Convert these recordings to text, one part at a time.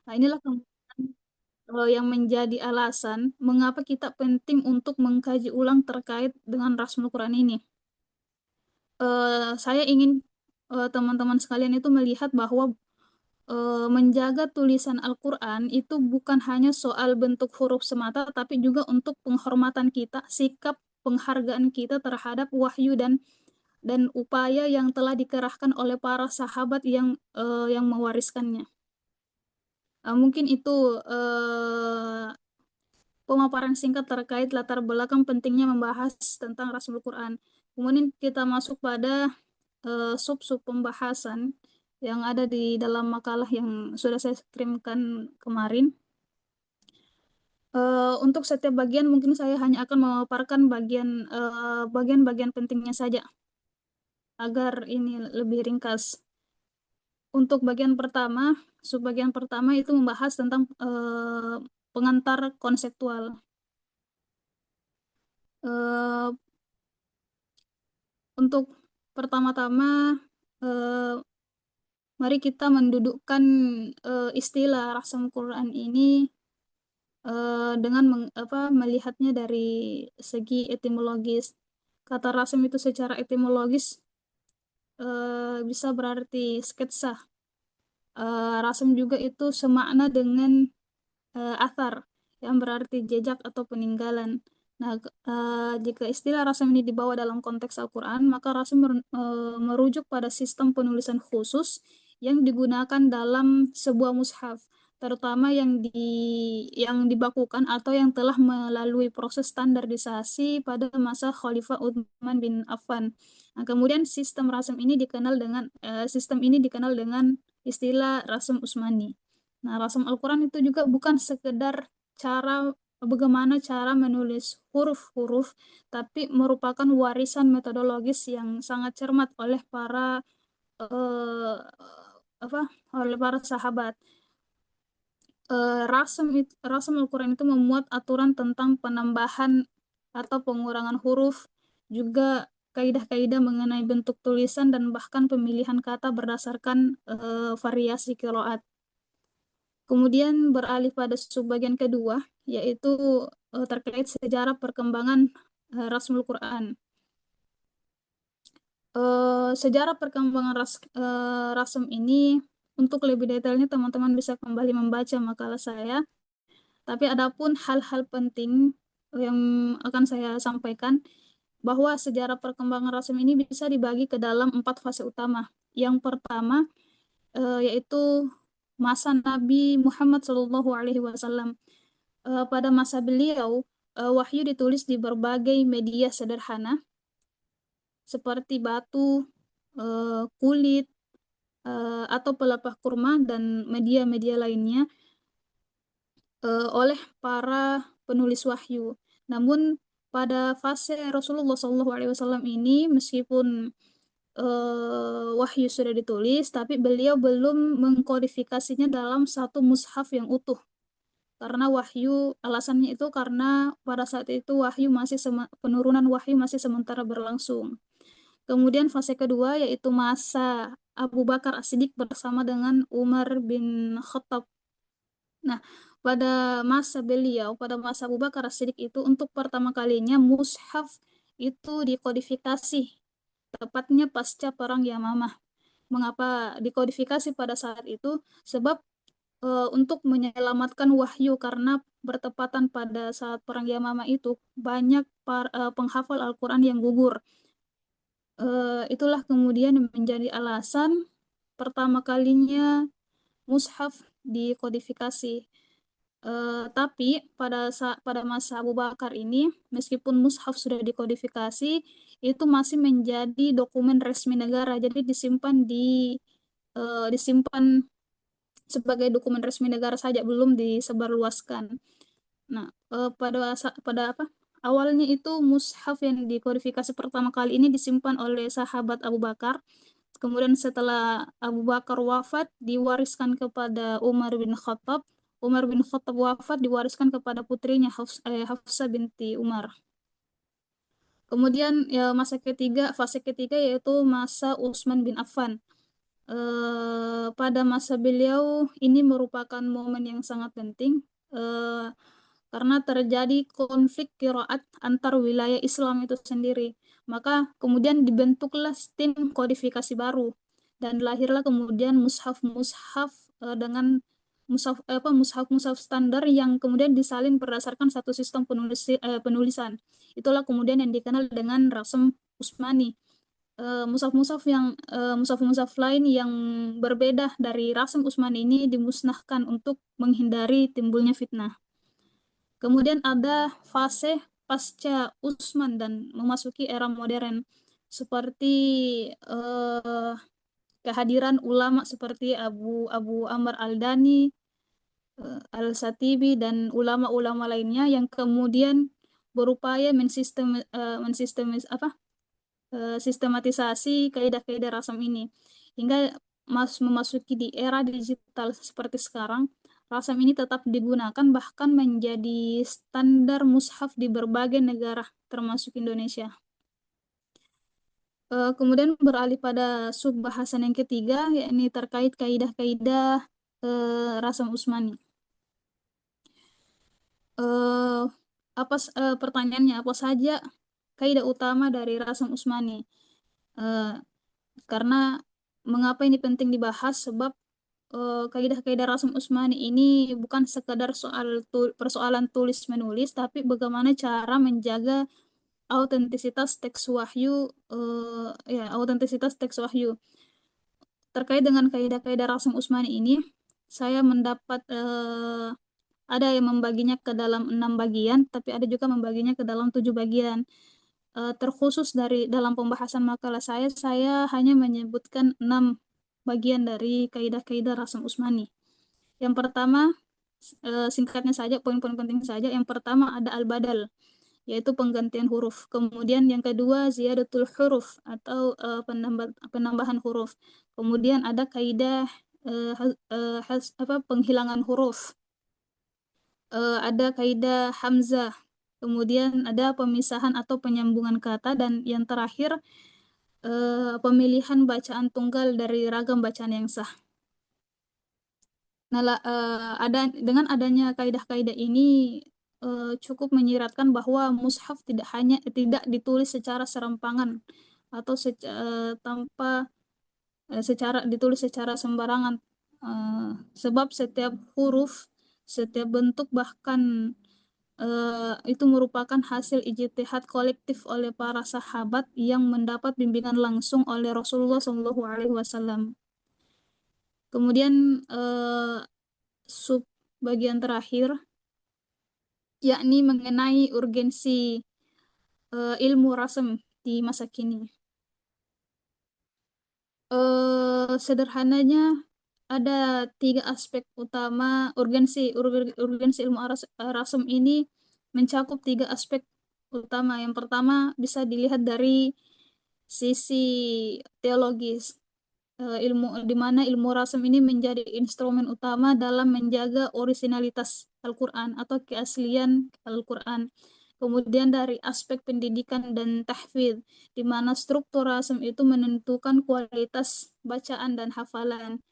Nah, inilah kemudian yang menjadi alasan mengapa kita penting untuk mengkaji ulang terkait dengan Rasmul Quran ini. Saya ingin teman-teman sekalian itu melihat bahwa menjaga tulisan Al-Quran itu bukan hanya soal bentuk huruf semata, tapi juga untuk penghormatan kita, sikap penghargaan kita terhadap wahyu dan upaya yang telah dikerahkan oleh para sahabat yang mewariskannya. Mungkin itu pemaparan singkat terkait latar belakang pentingnya membahas tentang Rasul Quran. Kemudian kita masuk pada sub-sub pembahasan yang ada di dalam makalah yang sudah saya kirimkan kemarin. Untuk setiap bagian mungkin saya hanya akan memaparkan bagian-bagian pentingnya saja agar ini lebih ringkas. Untuk bagian pertama, subbagian pertama itu membahas tentang pengantar konseptual. Eh, untuk pertama-tama, eh, mari kita mendudukkan istilah rasam Quran ini dengan melihatnya dari segi etimologis. Kata rasam itu secara etimologis bisa berarti sketsa. Rasam juga itu semakna dengan athar yang berarti jejak atau peninggalan. Nah, jika istilah rasam ini dibawa dalam konteks Al-Quran, maka rasam merujuk pada sistem penulisan khusus yang digunakan dalam sebuah mushaf, terutama yang dibakukan atau yang telah melalui proses standarisasi pada masa Khalifah Utsman bin Affan. Nah, kemudian sistem ini dikenal dengan istilah rasam Utsmani. Nah, rasam Al-Quran itu juga bukan sekedar cara bagaimana cara menulis huruf-huruf, tapi merupakan warisan metodologis yang sangat cermat eh, oleh para sahabat. Rasam Al-Quran itu memuat aturan tentang penambahan atau pengurangan huruf, juga kaidah-kaidah mengenai bentuk tulisan dan bahkan pemilihan kata berdasarkan variasi qiraat. Kemudian beralih pada subbagian kedua, yaitu terkait sejarah perkembangan Rasmul Quran. Sejarah perkembangan rasm ini, untuk lebih detailnya teman-teman bisa kembali membaca makalah saya. Tapi adapun hal-hal penting yang akan saya sampaikan, bahwa sejarah perkembangan rasm ini bisa dibagi ke dalam 4 fase utama. Yang pertama yaitu masa Nabi Muhammad SAW. Pada masa beliau, wahyu ditulis di berbagai media sederhana seperti batu, kulit, atau pelepah kurma dan media-media lainnya oleh para penulis wahyu. Namun pada fase Rasulullah SAW ini, meskipun wahyu sudah ditulis, tapi beliau belum mengkodifikasinya dalam satu mushaf yang utuh. Karena alasannya itu karena pada saat itu penurunan wahyu masih sementara berlangsung. Kemudian fase kedua yaitu masa Abu Bakar As-Siddiq bersama dengan Umar bin Khattab. Nah, pada masa Abu Bakar As-Siddiq itu untuk pertama kalinya mushaf itu dikodifikasi, tepatnya pasca Perang Yamamah. Mengapa dikodifikasi pada saat itu? Sebab untuk menyelamatkan wahyu, karena bertepatan pada saat Perang Yamamah itu banyak penghafal Al-Quran yang gugur. Itulah kemudian yang menjadi alasan pertama kalinya mushaf dikodifikasi. Tapi pada masa Abu Bakar ini, meskipun mushaf sudah dikodifikasi, itu masih menjadi dokumen resmi negara, jadi disimpan sebagai dokumen resmi negara saja, belum disebarluaskan. Nah, pada awalnya itu mushaf yang dikodifikasi pertama kali ini disimpan oleh sahabat Abu Bakar. Kemudian setelah Abu Bakar wafat, diwariskan kepada Umar bin Khattab. Umar bin Khattab wafat, diwariskan kepada putrinya Hafsah binti Umar. Kemudian ya, fase ketiga yaitu masa Utsman bin Affan. pada masa beliau ini merupakan momen yang sangat penting karena terjadi konflik qiraat antar wilayah Islam itu sendiri. Maka kemudian dibentuklah tim kodifikasi baru dan lahirlah kemudian mushaf-mushaf dengan mushaf-mushaf standar yang kemudian disalin berdasarkan satu sistem penulisan. Itulah kemudian yang dikenal dengan Rasm Utsmani. Mushaf-mushaf lain yang berbeda dari Rasm Utsmani ini dimusnahkan untuk menghindari timbulnya fitnah. Kemudian ada fase pasca Utsman dan memasuki era modern seperti eh, kehadiran ulama seperti Abu Abu Amr Al-Dani, Al-Satibi dan ulama-ulama lainnya yang kemudian berupaya sistematisasi kaidah-kaidah rasam ini hingga memasuki di era digital seperti sekarang. Rasam ini tetap digunakan bahkan menjadi standar mushaf di berbagai negara termasuk Indonesia. Kemudian beralih pada subbahasan yang ketiga, yakni terkait kaidah-kaidah Rasam Utsmani. Eh, Pertanyaannya, apa saja kaidah utama dari Rasam Utsmani? Eh, karena mengapa ini penting dibahas? Sebab kaidah-kaidah Rasam Utsmani ini bukan sekadar persoalan tulis menulis, tapi bagaimana cara menjaga autentisitas teks wahyu, autentisitas teks wahyu. Terkait dengan kaidah-kaidah Rasam Utsmani ini, saya mendapat ada yang membaginya ke dalam 6 bagian, tapi ada juga membaginya ke dalam 7 bagian. Terkhusus dari dalam pembahasan makalah saya hanya menyebutkan 6 bagian dari kaidah-kaidah Rasam Utsmani. Yang pertama, singkatnya saja, poin-poin penting saja. Yang pertama ada al-badal, yaitu penggantian huruf. Kemudian yang kedua ziyadatul huruf atau penambahan huruf. Kemudian ada kaidah penghilangan huruf. Ada kaidah hamzah. Kemudian ada pemisahan atau penyambungan kata, dan yang terakhir pemilihan bacaan tunggal dari ragam bacaan yang sah. Nah, dengan adanya kaidah-kaidah ini cukup menyiratkan bahwa mushaf tidak ditulis secara serampangan atau secara ditulis secara sembarangan. Sebab setiap huruf, setiap bentuk bahkan itu merupakan hasil ijtihad kolektif oleh para sahabat yang mendapat bimbingan langsung oleh Rasulullah SAW. Kemudian sub bagian terakhir yakni mengenai urgensi ilmu rasem di masa kini. Sederhananya ada 3 aspek utama urgensi ilmu rasem ini mencakup 3 aspek utama. Yang pertama bisa dilihat dari sisi teologis, di mana ilmu rasem ini menjadi instrumen utama dalam menjaga orisinalitas Al-Quran atau keaslian Al-Quran. Kemudian dari aspek pendidikan dan tahfidz, di mana struktur rasem itu menentukan kualitas bacaan dan hafalan.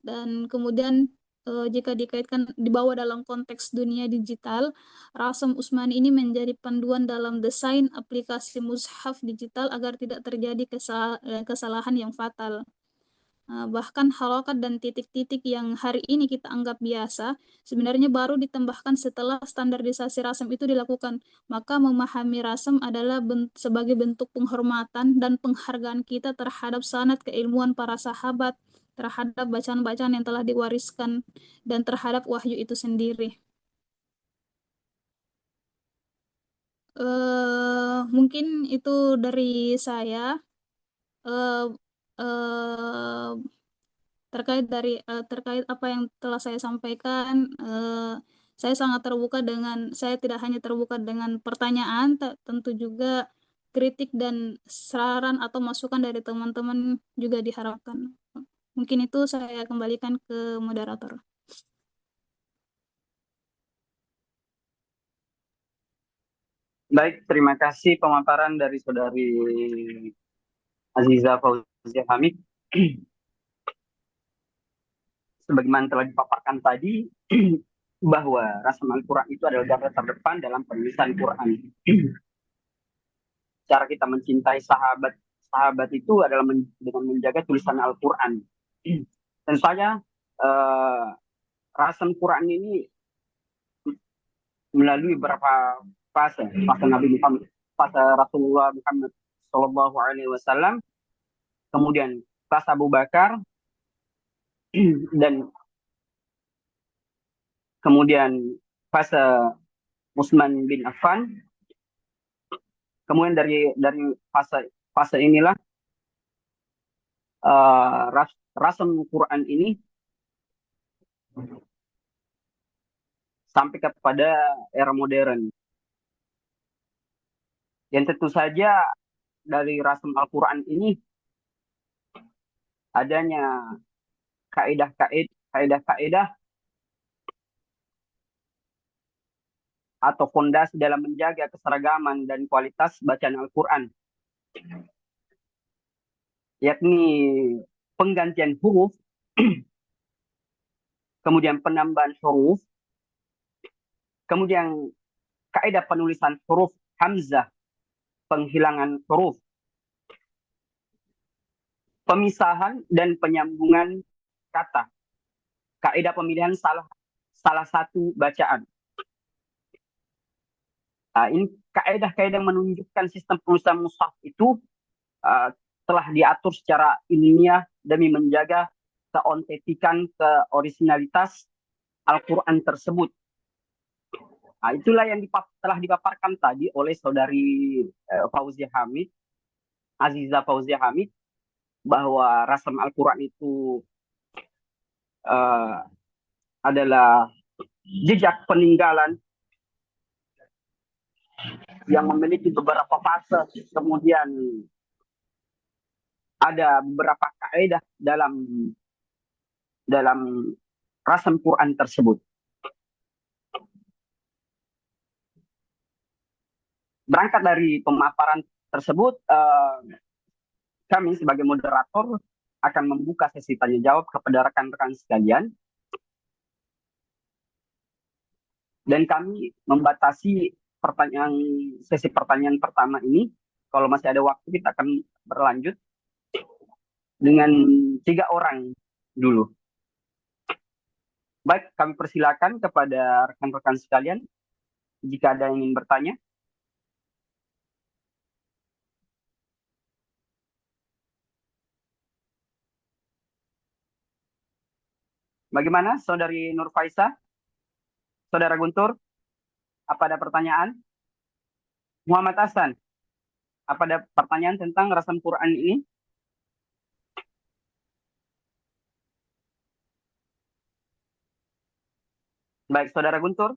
Dan kemudian jika dikaitkan dibawa dalam konteks dunia digital, Rasam Utsmani ini menjadi panduan dalam desain aplikasi mushaf digital agar tidak terjadi kesalahan yang fatal. Bahkan harokat dan titik-titik yang hari ini kita anggap biasa, sebenarnya baru ditambahkan setelah standarisasi rasam itu dilakukan. Maka memahami rasam adalah sebagai bentuk penghormatan dan penghargaan kita terhadap sanad keilmuan para sahabat, terhadap bacaan-bacaan yang telah diwariskan, dan terhadap wahyu itu sendiri. Mungkin itu dari saya. Uh, uh, terkait apa yang telah saya sampaikan, saya sangat terbuka saya tidak hanya terbuka dengan pertanyaan, tentu juga kritik dan saran atau masukan dari teman-teman juga diharapkan. Mungkin itu saya kembalikan ke moderator. Baik, terima kasih pemaparan dari Saudari Aziza Fauzia Hamid. sebagaimana telah dipaparkan tadi, bahwa rasam Al-Quran itu adalah garda terdepan dalam penulisan Quran. Cara kita mencintai sahabat itu adalah dengan menjaga tulisan Al-Quran. Dan saya rasam Quran ini melalui beberapa fase Nabi Muhammad, fase Rasulullah Muhammad Shallallahu Alaihi Wasallam, kemudian fase Abu Bakar, dan kemudian fase Utsman bin Affan. Kemudian dari fase fase inilah rasam Quran ini sampai kepada era modern. Dan tentu saja dari rasam Al-Quran ini adanya kaidah-kaidah atau fondasi dalam menjaga keseragaman dan kualitas bacaan Al-Quran, yakni penggantian huruf, kemudian penambahan huruf, kemudian kaidah penulisan huruf hamzah, penghilangan huruf, pemisahan dan penyambungan kata, kaidah pemilihan salah satu bacaan. Ini kaidah-kaidah yang menunjukkan sistem penulisan mushaf itu telah diatur secara ilmiah demi menjaga keautentikan, keoriginalitas Al-Quran tersebut. Itulah yang telah dipaparkan tadi oleh saudari Fauzia Hamid, Aziza Fauzia Hamid, bahwa rasam Al-Quran itu adalah jejak peninggalan yang memiliki beberapa fase, kemudian ada beberapa kaidah dalam rasam Quran tersebut. Berangkat dari pemaparan tersebut, kami sebagai moderator akan membuka sesi tanya jawab kepada rekan-rekan sekalian, dan kami membatasi sesi pertanyaan pertama ini. Kalau masih ada waktu, kita akan berlanjut dengan 3 orang dulu. Baik, kami persilakan kepada rekan-rekan sekalian jika ada yang ingin bertanya. Bagaimana, Saudari Nur Faisa, Saudara Guntur, apa ada pertanyaan? Muhammad Hasan, apa ada pertanyaan tentang rasam Quran ini? Baik, Saudara Guntur.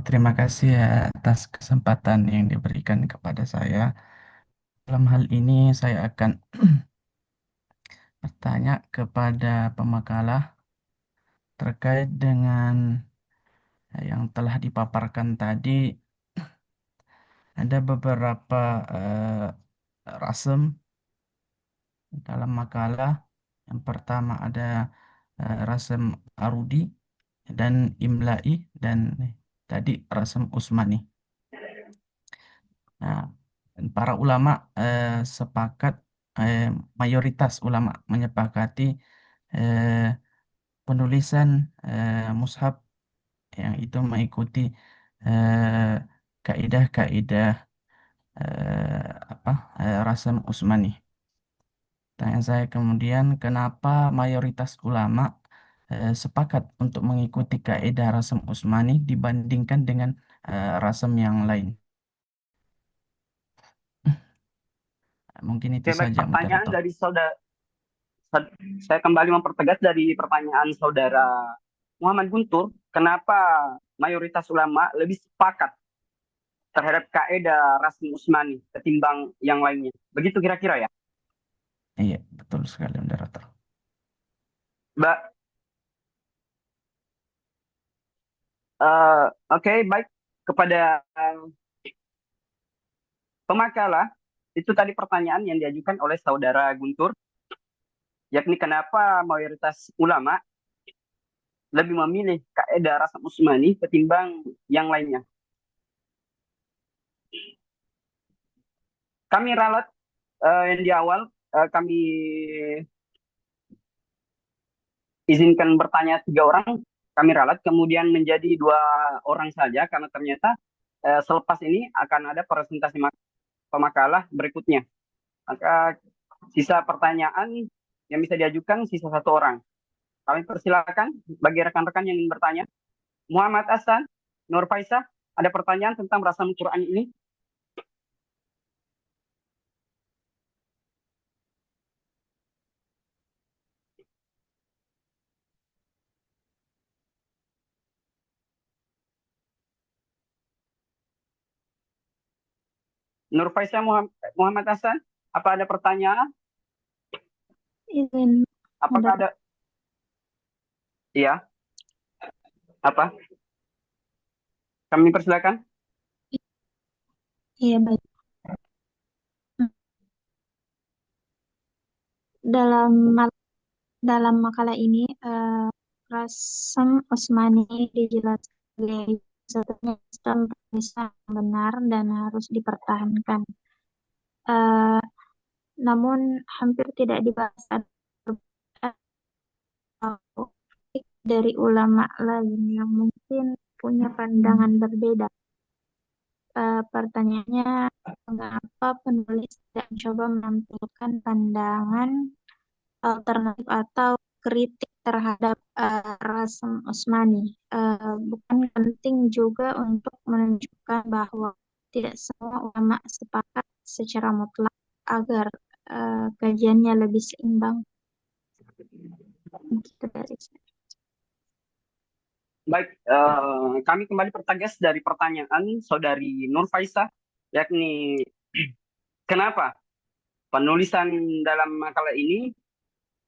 Terima kasih ya atas kesempatan yang diberikan kepada saya. Dalam hal ini saya akan bertanya kepada pemakalah terkait dengan yang telah dipaparkan tadi. Ada beberapa rasem dalam makalah. Yang pertama ada rasem arudi dan imla'i, dan tadi rasem usmani. Nah, para ulama sepakat, mayoritas ulama menyepakati penulisan mushaf yang itu mengikuti kaidah-kaidah rasam usmani. Tanya saya kemudian, kenapa mayoritas ulama sepakat untuk mengikuti kaidah rasam usmani dibandingkan dengan rasam yang lain? Mungkin itu Oke, baik, saja, pertanyaan moderator. dari saudara. Saya kembali mempertegas dari pertanyaan saudara Muhammad Guntur, kenapa mayoritas ulama lebih sepakat terhadap kaidah rasmi Usmani ketimbang yang lainnya? Begitu kira-kira ya? Iya, betul sekali, moderator. Mbak, oke, baik. Kepada Pemakalah itu tadi pertanyaan yang diajukan oleh saudara Guntur, yakni kenapa mayoritas ulama lebih memilih kaidah Rasam Usmani ketimbang yang lainnya. Kami ralat yang di awal kami izinkan bertanya 3 orang, kami ralat kemudian menjadi 2 orang saja karena ternyata selepas ini akan ada presentasi pemakalah berikutnya. Maka sisa pertanyaan yang bisa diajukan sisa 1 orang. Kami persilakan bagi rekan-rekan yang ingin bertanya. Muhammad Hasan, Nur Faisah, ada pertanyaan tentang Rasam Quran ini? Nur Faisah, Muhammad Hasan, apa ada pertanyaan? Izin Apakah ada? Iya, apa? Kami persilakan. Iya, baik. Dalam makalah ini, Rasam Osmani dijelaskan sebagai satunya Islam Islam yang benar dan harus dipertahankan. Eh, Namun hampir tidak dibahas atau dari ulama lain yang mungkin punya pandangan berbeda. Pertanyaannya, mengapa penulis tidak mencoba menampilkan pandangan alternatif atau kritik terhadap Rasm Osmani? Bukan penting juga untuk menunjukkan bahwa tidak semua ulama sepakat secara mutlak agar kajiannya lebih seimbang. Gitu dari saya. Baik, kami kembali pertegas dari pertanyaan saudari Nur Faisah, yakni kenapa penulisan dalam makalah ini,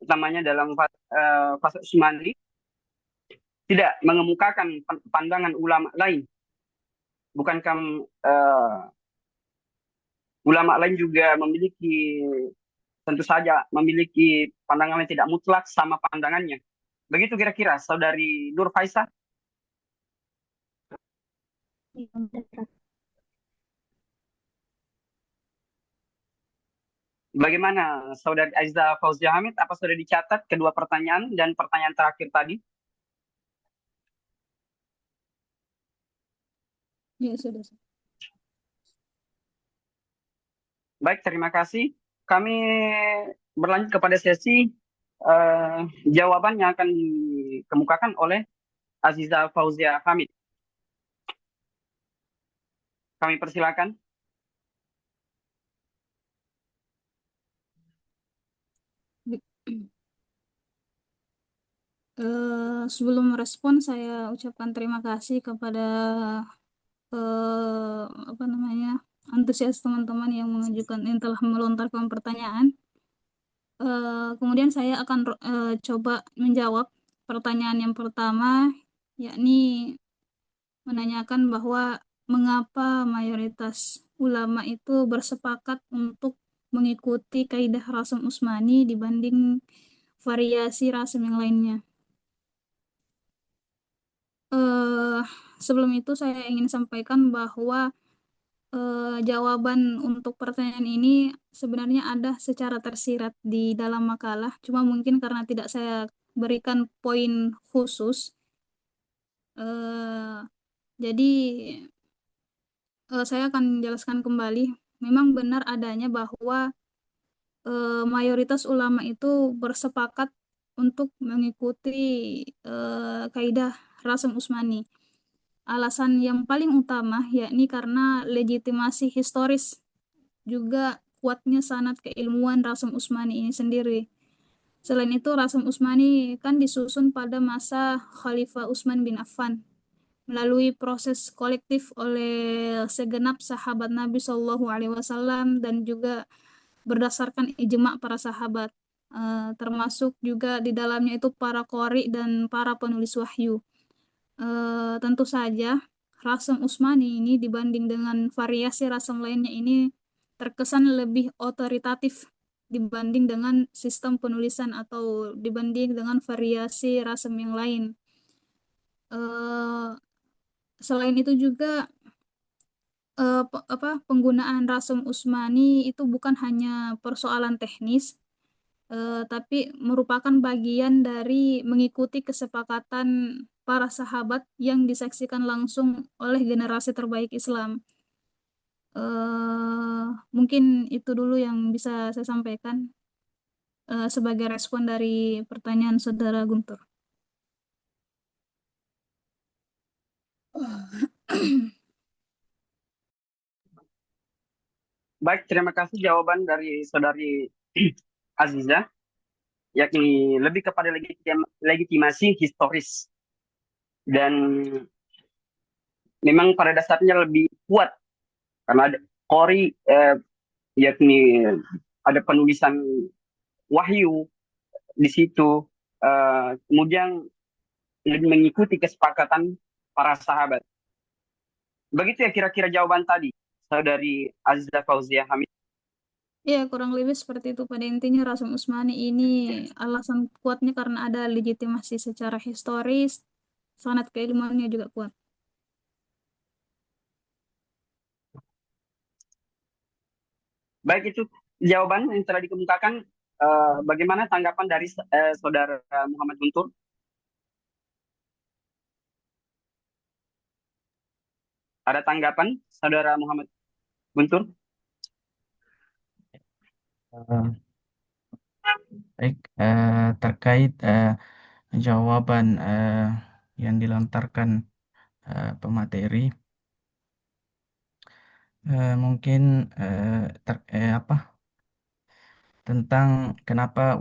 utamanya dalam fase Usmani, tidak mengemukakan pandangan ulama lain? Bukankah ulama lain juga memiliki, tentu saja memiliki pandangan yang tidak mutlak sama pandangannya? Begitu kira-kira, saudari Nur Faisah? Bagaimana saudari Aiza Fauzia Hamid? Apa sudah dicatat kedua pertanyaan dan pertanyaan terakhir tadi? Ya, sudah. Baik, terima kasih. Kami berlanjut kepada sesi jawaban yang akan dikemukakan oleh Aziza Fauzia Hamid. Kami persilakan. Sebelum merespon, saya ucapkan terima kasih kepada apa namanya, antusias teman-teman yang mengajukan, yang telah melontarkan pertanyaan. Kemudian saya akan coba menjawab pertanyaan yang pertama, yakni menanyakan bahwa mengapa mayoritas ulama itu bersepakat untuk mengikuti kaidah Rasm Usmani dibanding variasi rasm yang lainnya. Sebelum itu saya ingin sampaikan bahwa jawaban untuk pertanyaan ini sebenarnya ada secara tersirat di dalam makalah, cuma mungkin karena tidak saya berikan poin khusus, eh, jadi saya akan menjelaskan kembali. Memang benar adanya bahwa mayoritas ulama itu bersepakat untuk mengikuti kaidah Rasm Usmani. Alasan yang paling utama yakni karena legitimasi historis, juga kuatnya sanad keilmuan Rasm Usmani ini sendiri. Selain itu, Rasm Usmani kan disusun pada masa Khalifah Utsman bin Affan melalui proses kolektif oleh segenap sahabat Nabi Shallallahu Alaihi Wasallam dan juga berdasarkan ijma para sahabat, termasuk juga di dalamnya itu para qori dan para penulis wahyu. Tentu saja Rasm Usmani ini dibanding dengan variasi rasm lainnya ini terkesan lebih otoritatif dibanding dengan sistem penulisan atau dibanding dengan variasi rasem yang lain. Eh, Selain itu juga penggunaan rasem Utsmani itu bukan hanya persoalan teknis, tapi merupakan bagian dari mengikuti kesepakatan para sahabat yang disaksikan langsung oleh generasi terbaik Islam. Mungkin itu dulu yang bisa saya sampaikan sebagai respon dari pertanyaan Saudara Guntur. Baik, terima kasih jawaban dari Saudari Aziza, yakni lebih kepada legitimasi historis. Dan memang pada dasarnya lebih kuat karena ada Qori, yakni ada penulisan wahyu di situ, kemudian lebih mengikuti kesepakatan para sahabat. Begitu ya kira-kira jawaban tadi, Saudari Aziza Fauzia Hamid. Ya, kurang lebih seperti itu. Pada intinya Rasem Utsmani ini alasan kuatnya karena ada legitimasi secara historis, sanad keilmuannya juga kuat. Baik, itu jawaban yang telah dikemukakan. Bagaimana tanggapan dari Saudara Muhammad Guntur? Ada tanggapan, Saudara Muhammad Guntur? Baik, terkait jawaban yang dilontarkan pemateri, mungkin tentang kenapa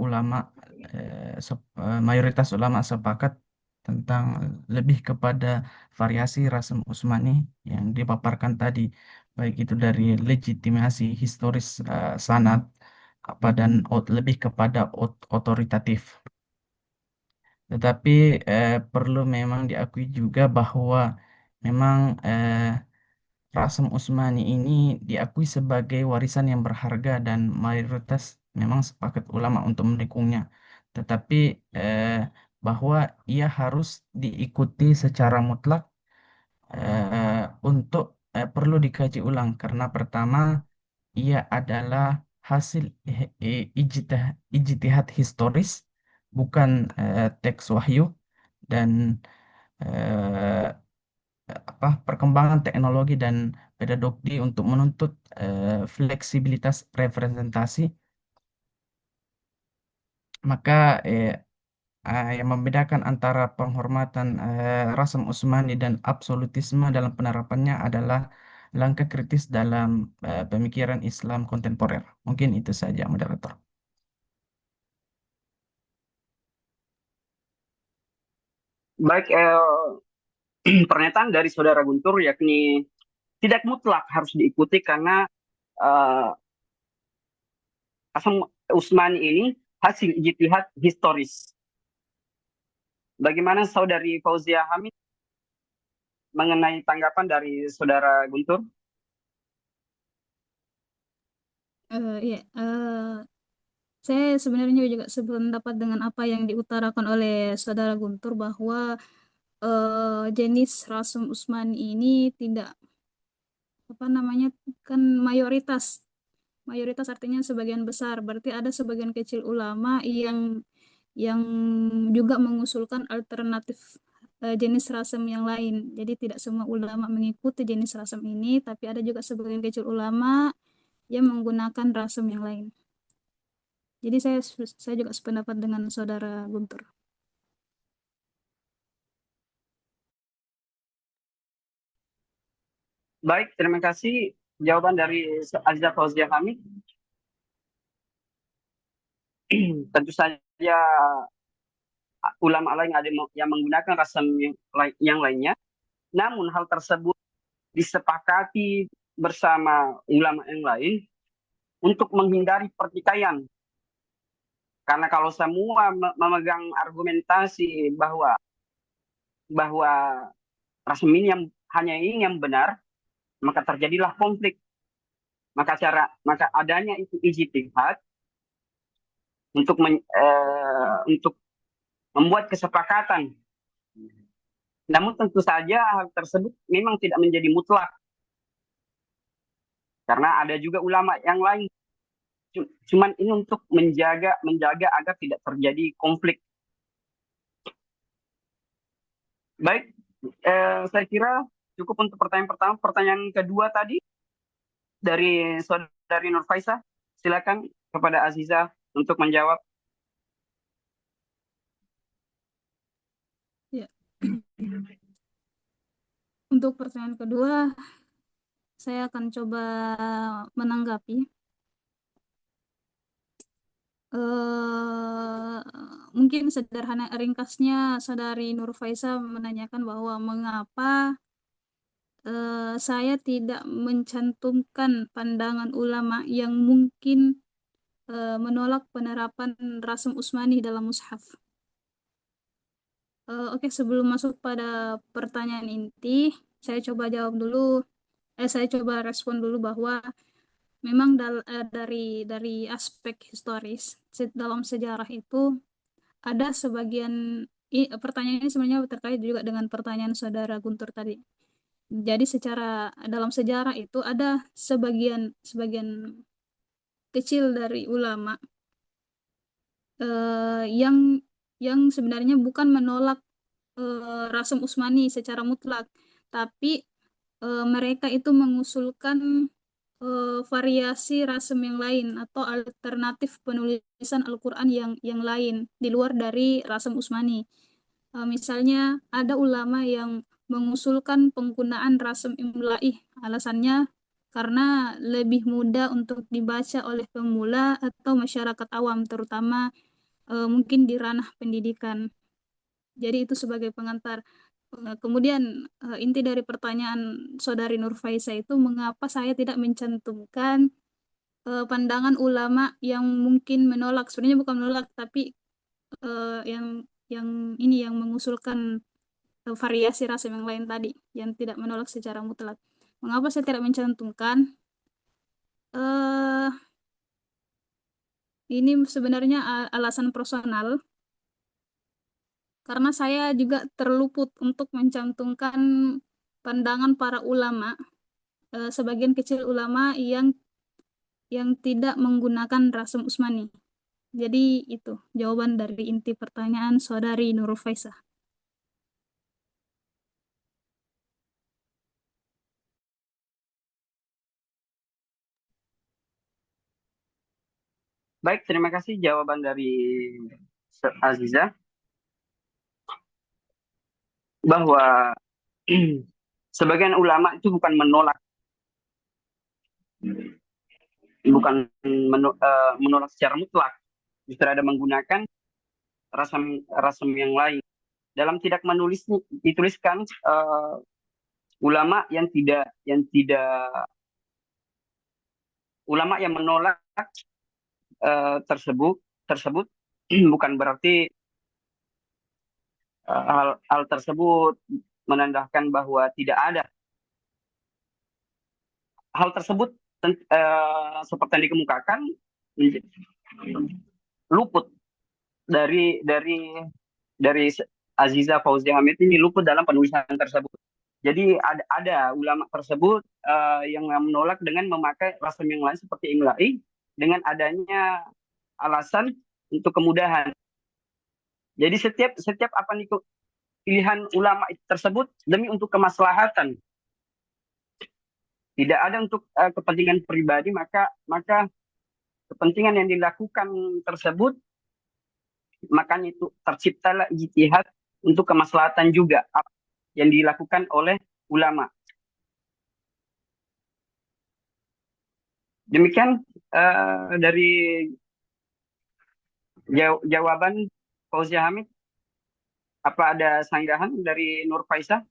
mayoritas ulama sepakat tentang lebih kepada variasi Rasem Utsmani yang dipaparkan tadi, baik itu dari legitimasi historis sanad dan lebih kepada otoritatif. Tetapi perlu memang diakui juga bahwa memang Rasem Utsmani ini diakui sebagai warisan yang berharga dan mayoritas memang sepakat ulama untuk mendukungnya. Tetapi bahwa ia harus diikuti secara mutlak untuk perlu dikaji ulang karena pertama ia adalah hasil ijtihad historis, bukan teks wahyu, dan eh, perkembangan teknologi dan pedagogi untuk menuntut fleksibilitas representasi, maka yang membedakan antara penghormatan Rasem Utsmani dan absolutisme dalam penerapannya adalah langkah kritis dalam pemikiran Islam kontemporer. Mungkin itu saja, moderator. Baik, pernyataan dari Saudara Guntur yakni tidak mutlak harus diikuti karena Rasem Utsmani ini hasil ijtihad historis. Bagaimana Saudari Fauzia Hamid mengenai tanggapan dari Saudara Guntur? Ya, saya sebenarnya juga sependapat dengan apa yang diutarakan oleh Saudara Guntur bahwa jenis Rasem Utsmani ini tidak kan mayoritas artinya sebagian besar, berarti ada sebagian kecil ulama yang juga mengusulkan alternatif jenis rasem yang lain. Jadi tidak semua ulama mengikuti jenis rasem ini, tapi ada juga sebagian kecil ulama yang menggunakan rasem yang lain. Jadi saya juga sependapat dengan Saudara Guntur. Baik, terima kasih jawaban dari Aziza Fauzia Hamid. Tentu saja ulama lain ada yang menggunakan rasam yang lainnya, namun hal tersebut disepakati bersama ulama yang lain untuk menghindari pertikaian. Karena kalau semua memegang argumentasi bahwa rasam ini hanya ini yang benar, maka terjadilah konflik. maka adanya itu ijtihad untuk membuat kesepakatan. Namun tentu saja hal tersebut memang tidak menjadi mutlak, karena ada juga ulama yang lain. Cuman ini untuk menjaga agar tidak terjadi konflik. Baik, saya kira cukup untuk pertanyaan pertama. Pertanyaan kedua tadi dari saudari Nurfaisa, silakan kepada Aziza untuk menjawab. Ya. Untuk pertanyaan kedua, saya akan coba menanggapi. Mungkin sederhana ringkasnya saudari Nurfaisa menanyakan bahwa mengapa saya tidak mencantumkan pandangan ulama yang mungkin menolak penerapan Rasm Utsmani dalam mushaf. Oke, sebelum masuk pada pertanyaan inti, saya coba jawab dulu. Saya coba respon dulu bahwa memang dari aspek historis dalam sejarah itu ada sebagian pertanyaan ini sebenarnya terkait juga dengan pertanyaan saudara Guntur tadi. Jadi secara dalam sejarah itu ada sebagian kecil dari ulama yang sebenarnya bukan menolak Rasm Utsmani secara mutlak, tapi mereka itu mengusulkan variasi rasem yang lain atau alternatif penulisan Al-Quran yang lain di luar dari Rasm Utsmani. Misalnya ada ulama yang mengusulkan penggunaan rasem imla'i, alasannya karena lebih mudah untuk dibaca oleh pemula atau masyarakat awam, terutama mungkin di ranah pendidikan. Jadi itu sebagai pengantar. Kemudian inti dari pertanyaan saudari Nurfaisa itu mengapa saya tidak mencantumkan pandangan ulama yang mungkin menolak, sebenarnya bukan menolak tapi yang mengusulkan variasi rasa yang lain tadi, yang tidak menolak secara mutlak. Mengapa saya tidak mencantumkan? eh ini sebenarnya alasan personal, karena saya juga terluput untuk mencantumkan pandangan para ulama, sebagian kecil ulama yang tidak menggunakan Rasm Utsmani. Jadi itu jawaban dari inti pertanyaan saudari Nurul Faisah. Baik, terima kasih jawaban dari Aziza, bahwa sebagian ulama itu bukan menolak menolak secara mutlak, justru ada menggunakan rasam yang lain. Dalam tidak menulis dituliskan ulama yang tidak ulama yang menolak tersebut bukan berarti hal tersebut menandakan bahwa tidak ada hal tersebut seperti yang dikemukakan luput dari Aziza Fauzia Hamid ini, luput dalam penulisan tersebut. Jadi ada ulama tersebut yang menolak dengan memakai rasam yang lain seperti imla'i dengan adanya alasan untuk kemudahan. Jadi setiap apa nih pilihan ulama tersebut demi untuk kemaslahatan, tidak ada untuk kepentingan pribadi, maka kepentingan yang dilakukan tersebut, makanya itu terciptalah ijtihad untuk kemaslahatan juga yang dilakukan oleh ulama. Demikian dari jawaban Fauzia Hamid. Apa ada sanggahan dari Nur Faisah?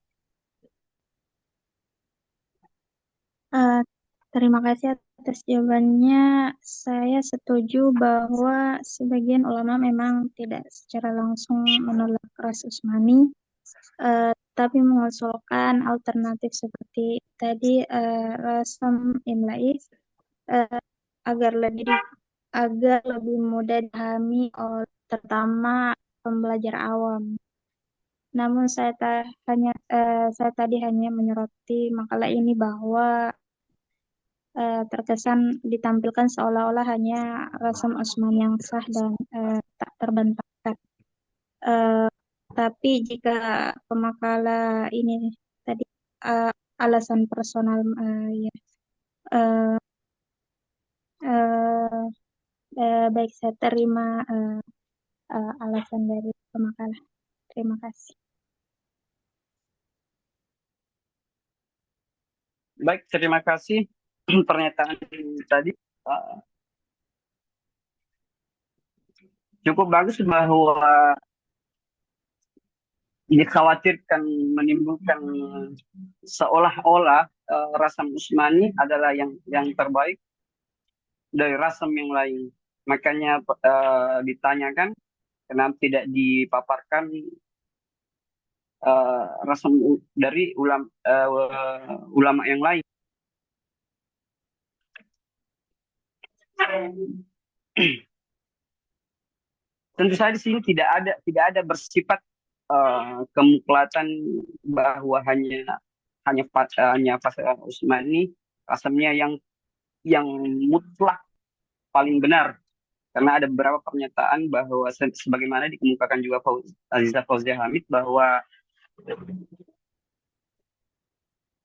Terima kasih atas jawabannya. Saya setuju bahwa sebagian ulama memang tidak secara langsung menolak Rasm Utsmani, tapi mengusulkan alternatif seperti tadi rasam imla'i eh, agar agar lebih mudah dipahami oleh terutama pembelajar awam. Namun saya tadi hanya menyoroti makalah ini bahwa terkesan ditampilkan seolah-olah hanya Rasam Osman yang sah dan tak terbantahkan. Eh, tapi jika pemakalah ini tadi eh, alasan personal, ya, eh, eh, baik, saya terima alasan dari pemakalah. Terima kasih. Baik, terima kasih pernyataan tadi. Cukup bagus bahwa dikhawatirkan menimbulkan seolah-olah Rasam Usmani adalah yang terbaik dari rasam yang lain. Makanya ditanyakan kenapa tidak dipaparkan rasam dari ulama yang lain. Tentu saja di sini tidak ada bersifat kemuklatan bahwa hanya Fasal Usmani rasamnya yang mutlak paling benar, karena ada beberapa pernyataan bahwa sebagaimana dikemukakan juga Aziza Fauzia Hamid bahwa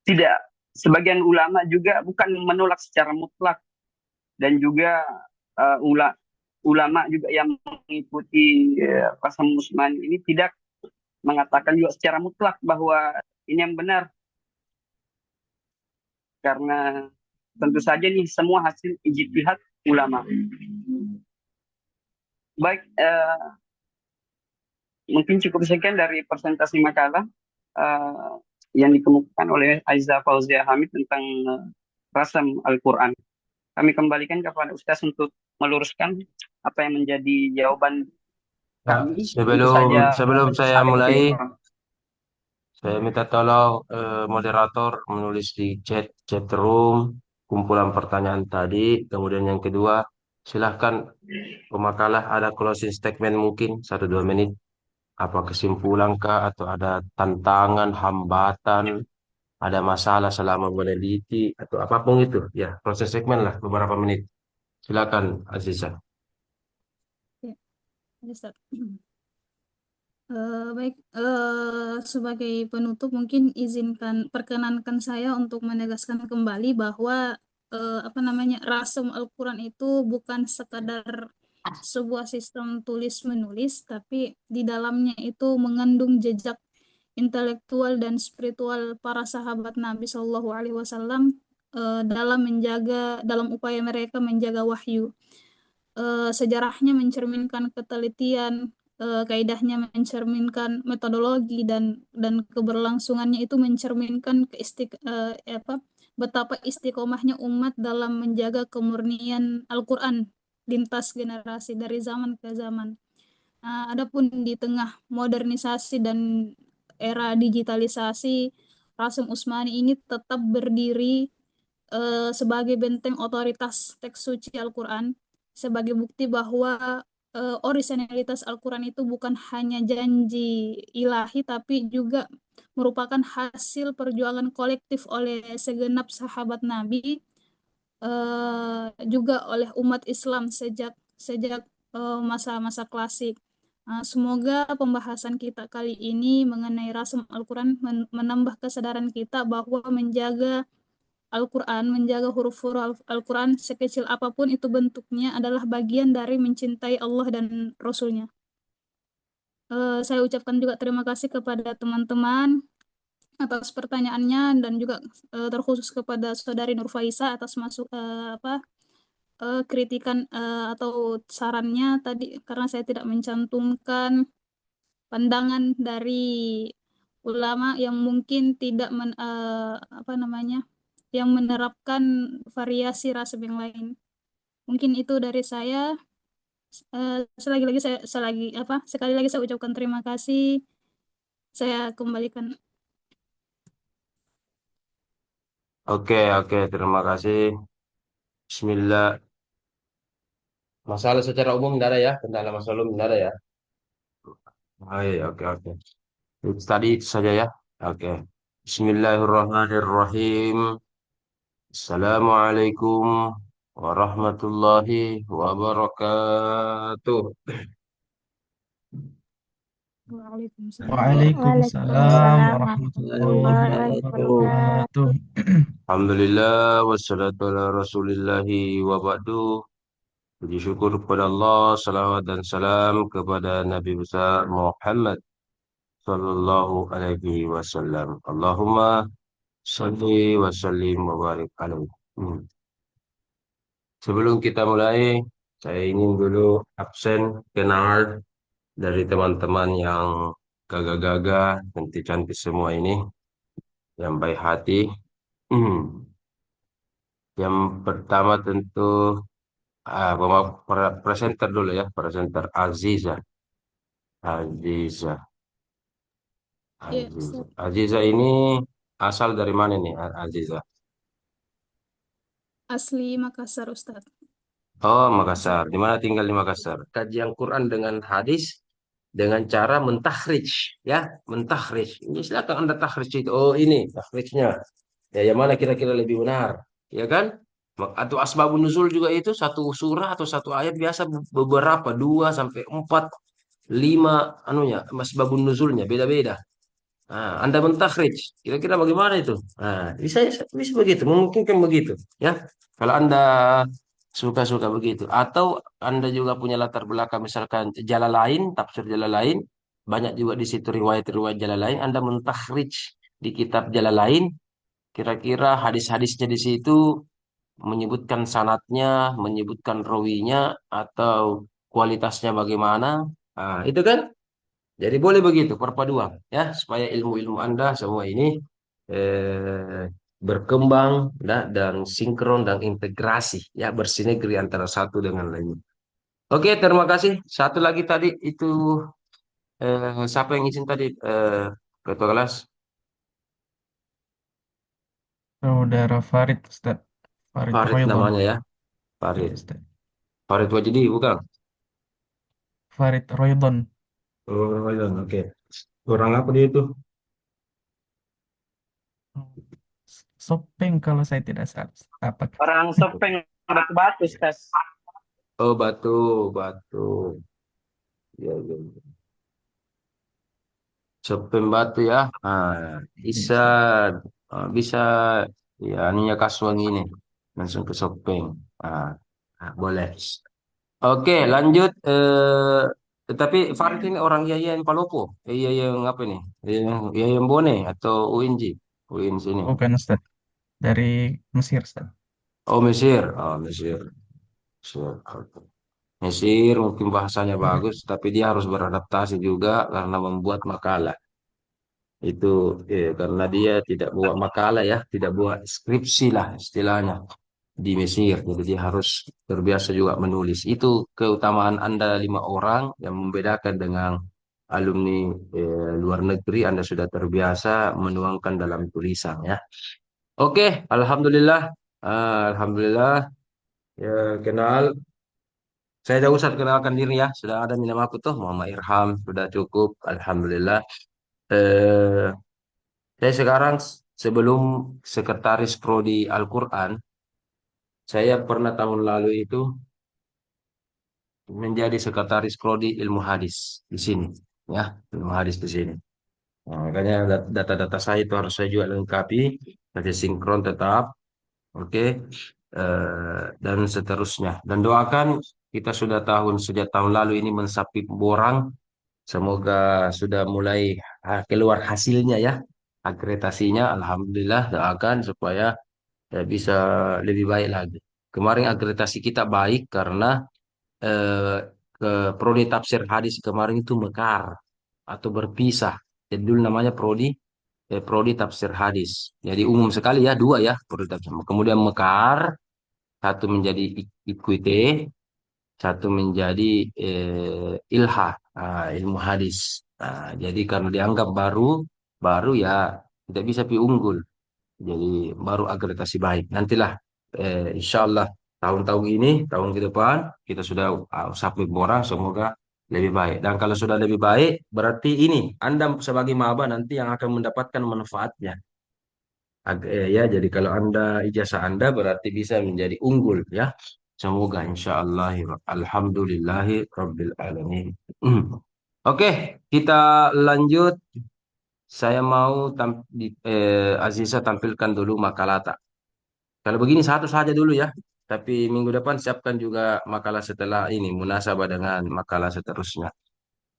tidak, sebagian ulama juga bukan menolak secara mutlak, dan juga ulama juga yang mengikuti Fasal Usmani ini tidak mengatakan juga secara mutlak bahwa ini yang benar, karena tentu saja nih semua hasil ijtihad ulama. Baik, mungkin cukup sekian dari presentasi makalah yang dikemukakan oleh Aiza Fauzia Hamid tentang rasam Al-Quran. Kami kembalikan kepada Ustaz untuk meluruskan apa yang menjadi jawaban kami. Sebelum saya mulai, saya minta tolong moderator menulis di chat room kumpulan pertanyaan tadi. Kemudian yang kedua, silahkan pemakalah ada closing statement mungkin 1-2 menit. Apa kesimpulan kah atau ada tantangan, hambatan, ada masalah selama meneliti atau apapun itu. Ya, closing statement lah beberapa menit. Silakan Aziza. Ya, Ustaz. Baik, sebagai penutup mungkin perkenankan saya untuk menegaskan kembali bahwa apa namanya, rasam Al-Quran itu bukan sekadar sebuah sistem tulis menulis, tapi di dalamnya itu mengandung jejak intelektual dan spiritual para sahabat Nabi Shallallahu Alaihi Wasallam dalam upaya mereka menjaga wahyu. Sejarahnya mencerminkan ketelitian, kaidahnya mencerminkan metodologi, dan keberlangsungannya itu mencerminkan betapa istiqomahnya umat dalam menjaga kemurnian Al-Quran lintas generasi dari zaman ke zaman. Adapun di tengah modernisasi dan era digitalisasi, Rasim Usmani ini tetap berdiri sebagai benteng otoritas teks suci Al-Quran, sebagai bukti bahwa orisinalitas Al-Quran itu bukan hanya janji ilahi, tapi juga merupakan hasil perjuangan kolektif oleh segenap sahabat Nabi, juga oleh umat Islam sejak sejak masa-masa klasik. Semoga pembahasan kita kali ini mengenai rasam Al-Quran menambah kesadaran kita bahwa menjaga Al-Quran, menjaga huruf-huruf Al-Quran sekecil apapun itu bentuknya adalah bagian dari mencintai Allah dan Rasul-Nya. Saya ucapkan juga terima kasih kepada teman-teman atas pertanyaannya, dan juga terkhusus kepada Saudari Nur Faisa atas kritikan atau sarannya tadi, karena saya tidak mencantumkan pandangan dari ulama yang mungkin tidak yang menerapkan variasi rasa yang lain. Mungkin itu dari saya. Sekali lagi saya ucapkan terima kasih. Saya kembalikan. Oke, terima kasih. Bismillah. Masalah secara umum tidak ada ya, kendala masalah umum tidak ada ya. Oh, iya, oke oke. Itu tadi itu saja ya. Oke. Bismillahirrahmanirrahim. Assalamualaikum warahmatullahi wabarakatuh. Waalaikumsalam. Waalaikumsalam Waalaikumsalam warahmatullahi warahmatullahi wabarakatuh. wabarakatuh. Alhamdulillah wassalatu ala rasulillahi wa ba'du. Puji syukur kepada Allah, salawat dan salam kepada Nabi besar Muhammad sallallahu alaihi wasallam. Allahumma salli wa sallim wa barik alaihi. Sebelum kita mulai, saya ingin dulu absen kenal dari teman-teman yang gagah-gagah, cantik-cantik semua ini, yang baik hati. Yang pertama tentu presenter dulu ya, presenter Aziza. Aziza. Ya, Aziza. Ustaz. Aziza ini asal dari mana nih, Aziza? Asli Makassar, Ustaz. Oh, Makassar. Di mana tinggal di Makassar? Kajian Quran dengan hadis dengan cara mentakhrij, ya, mentakhrij. Ini silakan Anda takhrij itu. Oh, ini takhrijnya. Ya, yang mana kira-kira lebih benar? Ya kan? Atau asbabun nuzul juga itu satu surah atau satu ayat biasa beberapa, dua sampai empat, lima anunya, asbabun nuzulnya beda-beda. Nah, Anda mentakhrij, kira-kira bagaimana itu? Nah, bisa begitu, memungkinkan begitu, ya. Kalau Anda suka-suka begitu, atau Anda juga punya latar belakang, misalkan jalan lain, tafsir jalan lain, banyak juga di situ riwayat-riwayat jalan lain, Anda mentakhrij di kitab jalan lain, kira-kira hadis-hadisnya di situ menyebutkan sanatnya, menyebutkan rawinya, atau kualitasnya bagaimana. Nah, itu kan? Jadi boleh begitu perpaduan ya supaya ilmu-ilmu Anda semua ini eh, berkembang dan sinkron dan integrasi ya bersinergi antara satu dengan lainnya. Oke, terima kasih. Satu lagi tadi itu siapa yang izin tadi ketua kelas? Saudara Farid, Ustaz. Farid Farid Roydon. namanya ya. Ya, Farid. Ustaz. Farid Wajidi bukan? Farid Roydon. Oh, iya, oke. Orang apa dia itu? Sopeng kalau saya tidak salah. Apa? Orang Sopeng Batu-Batu, Ustaz. Oh, Batu, Batu. Ya, ya. Cepem Batu ya. Ah, Ya, bisa Ustaz. bisa ya anunya Kasuang ini langsung ke Sopeng. Ah, boleh. Oke, lanjut tetapi Farid ini orang Yayan Palopo. Yang apa nih? Yayan Bone atau UNJ? UIN sini. Bukan, Ustaz. Dari Mesir, Ustaz. Oh, Mesir. Oh, Mesir. Mesir. Oke. Mesir mungkin bahasanya bagus, tapi dia harus beradaptasi juga karena membuat makalah. Itu karena dia tidak buat makalah ya, tidak buat skripsi lah istilahnya di Mesir. Jadi dia harus terbiasa juga menulis. Itu keutamaan Anda lima orang yang membedakan dengan alumni luar negeri. Anda sudah terbiasa menuangkan dalam tulisan ya. Oke, Alhamdulillah. Alhamdulillah. Ya, kenal. Saya tidak usah kenalkan diri ya. Sudah ada minum aku tuh. Muhammad Irham. Sudah cukup. Alhamdulillah. Eh, Saya sekarang sebelum sekretaris Prodi Al-Quran, saya pernah tahun lalu itu menjadi sekretaris Prodi Ilmu Hadis di sini, ya, ilmu hadis di sini. Nah, makanya data-data saya itu harus saya juga lengkapi, nanti sinkron tetap, oke, dan seterusnya. Dan doakan kita sudah sejak tahun lalu ini mensapi borang, semoga sudah mulai keluar hasilnya ya, akreditasinya. Alhamdulillah, doakan supaya bisa lebih baik lagi. Kemarin akreditasi kita baik karena eh, ke prodi tafsir hadis kemarin itu mekar atau berpisah. Jadi dulu namanya prodi tafsir hadis. Jadi umum sekali ya dua ya prodi tafsir. Kemudian mekar satu menjadi IQT, satu menjadi ilha ilmu hadis. Nah, jadi karena dianggap baru baru ya tidak bisa pi unggul. Jadi baru akreditasi baik. Nantilah insya Allah tahun-tahun ini, tahun ke depan, kita sudah submit borang, semoga lebih baik. Dan kalau sudah lebih baik, berarti ini, Anda sebagai maba nanti yang akan mendapatkan manfaatnya. Ya, jadi kalau ijazah Anda berarti bisa menjadi unggul ya. Semoga insya Allah. Alhamdulillahi Rabbil Alamin. Oke, kita lanjut. Saya mau Aziza tampilkan dulu makalah tak. Kalau begini satu saja dulu ya. Tapi minggu depan siapkan juga makalah setelah ini, munasabah dengan makalah seterusnya.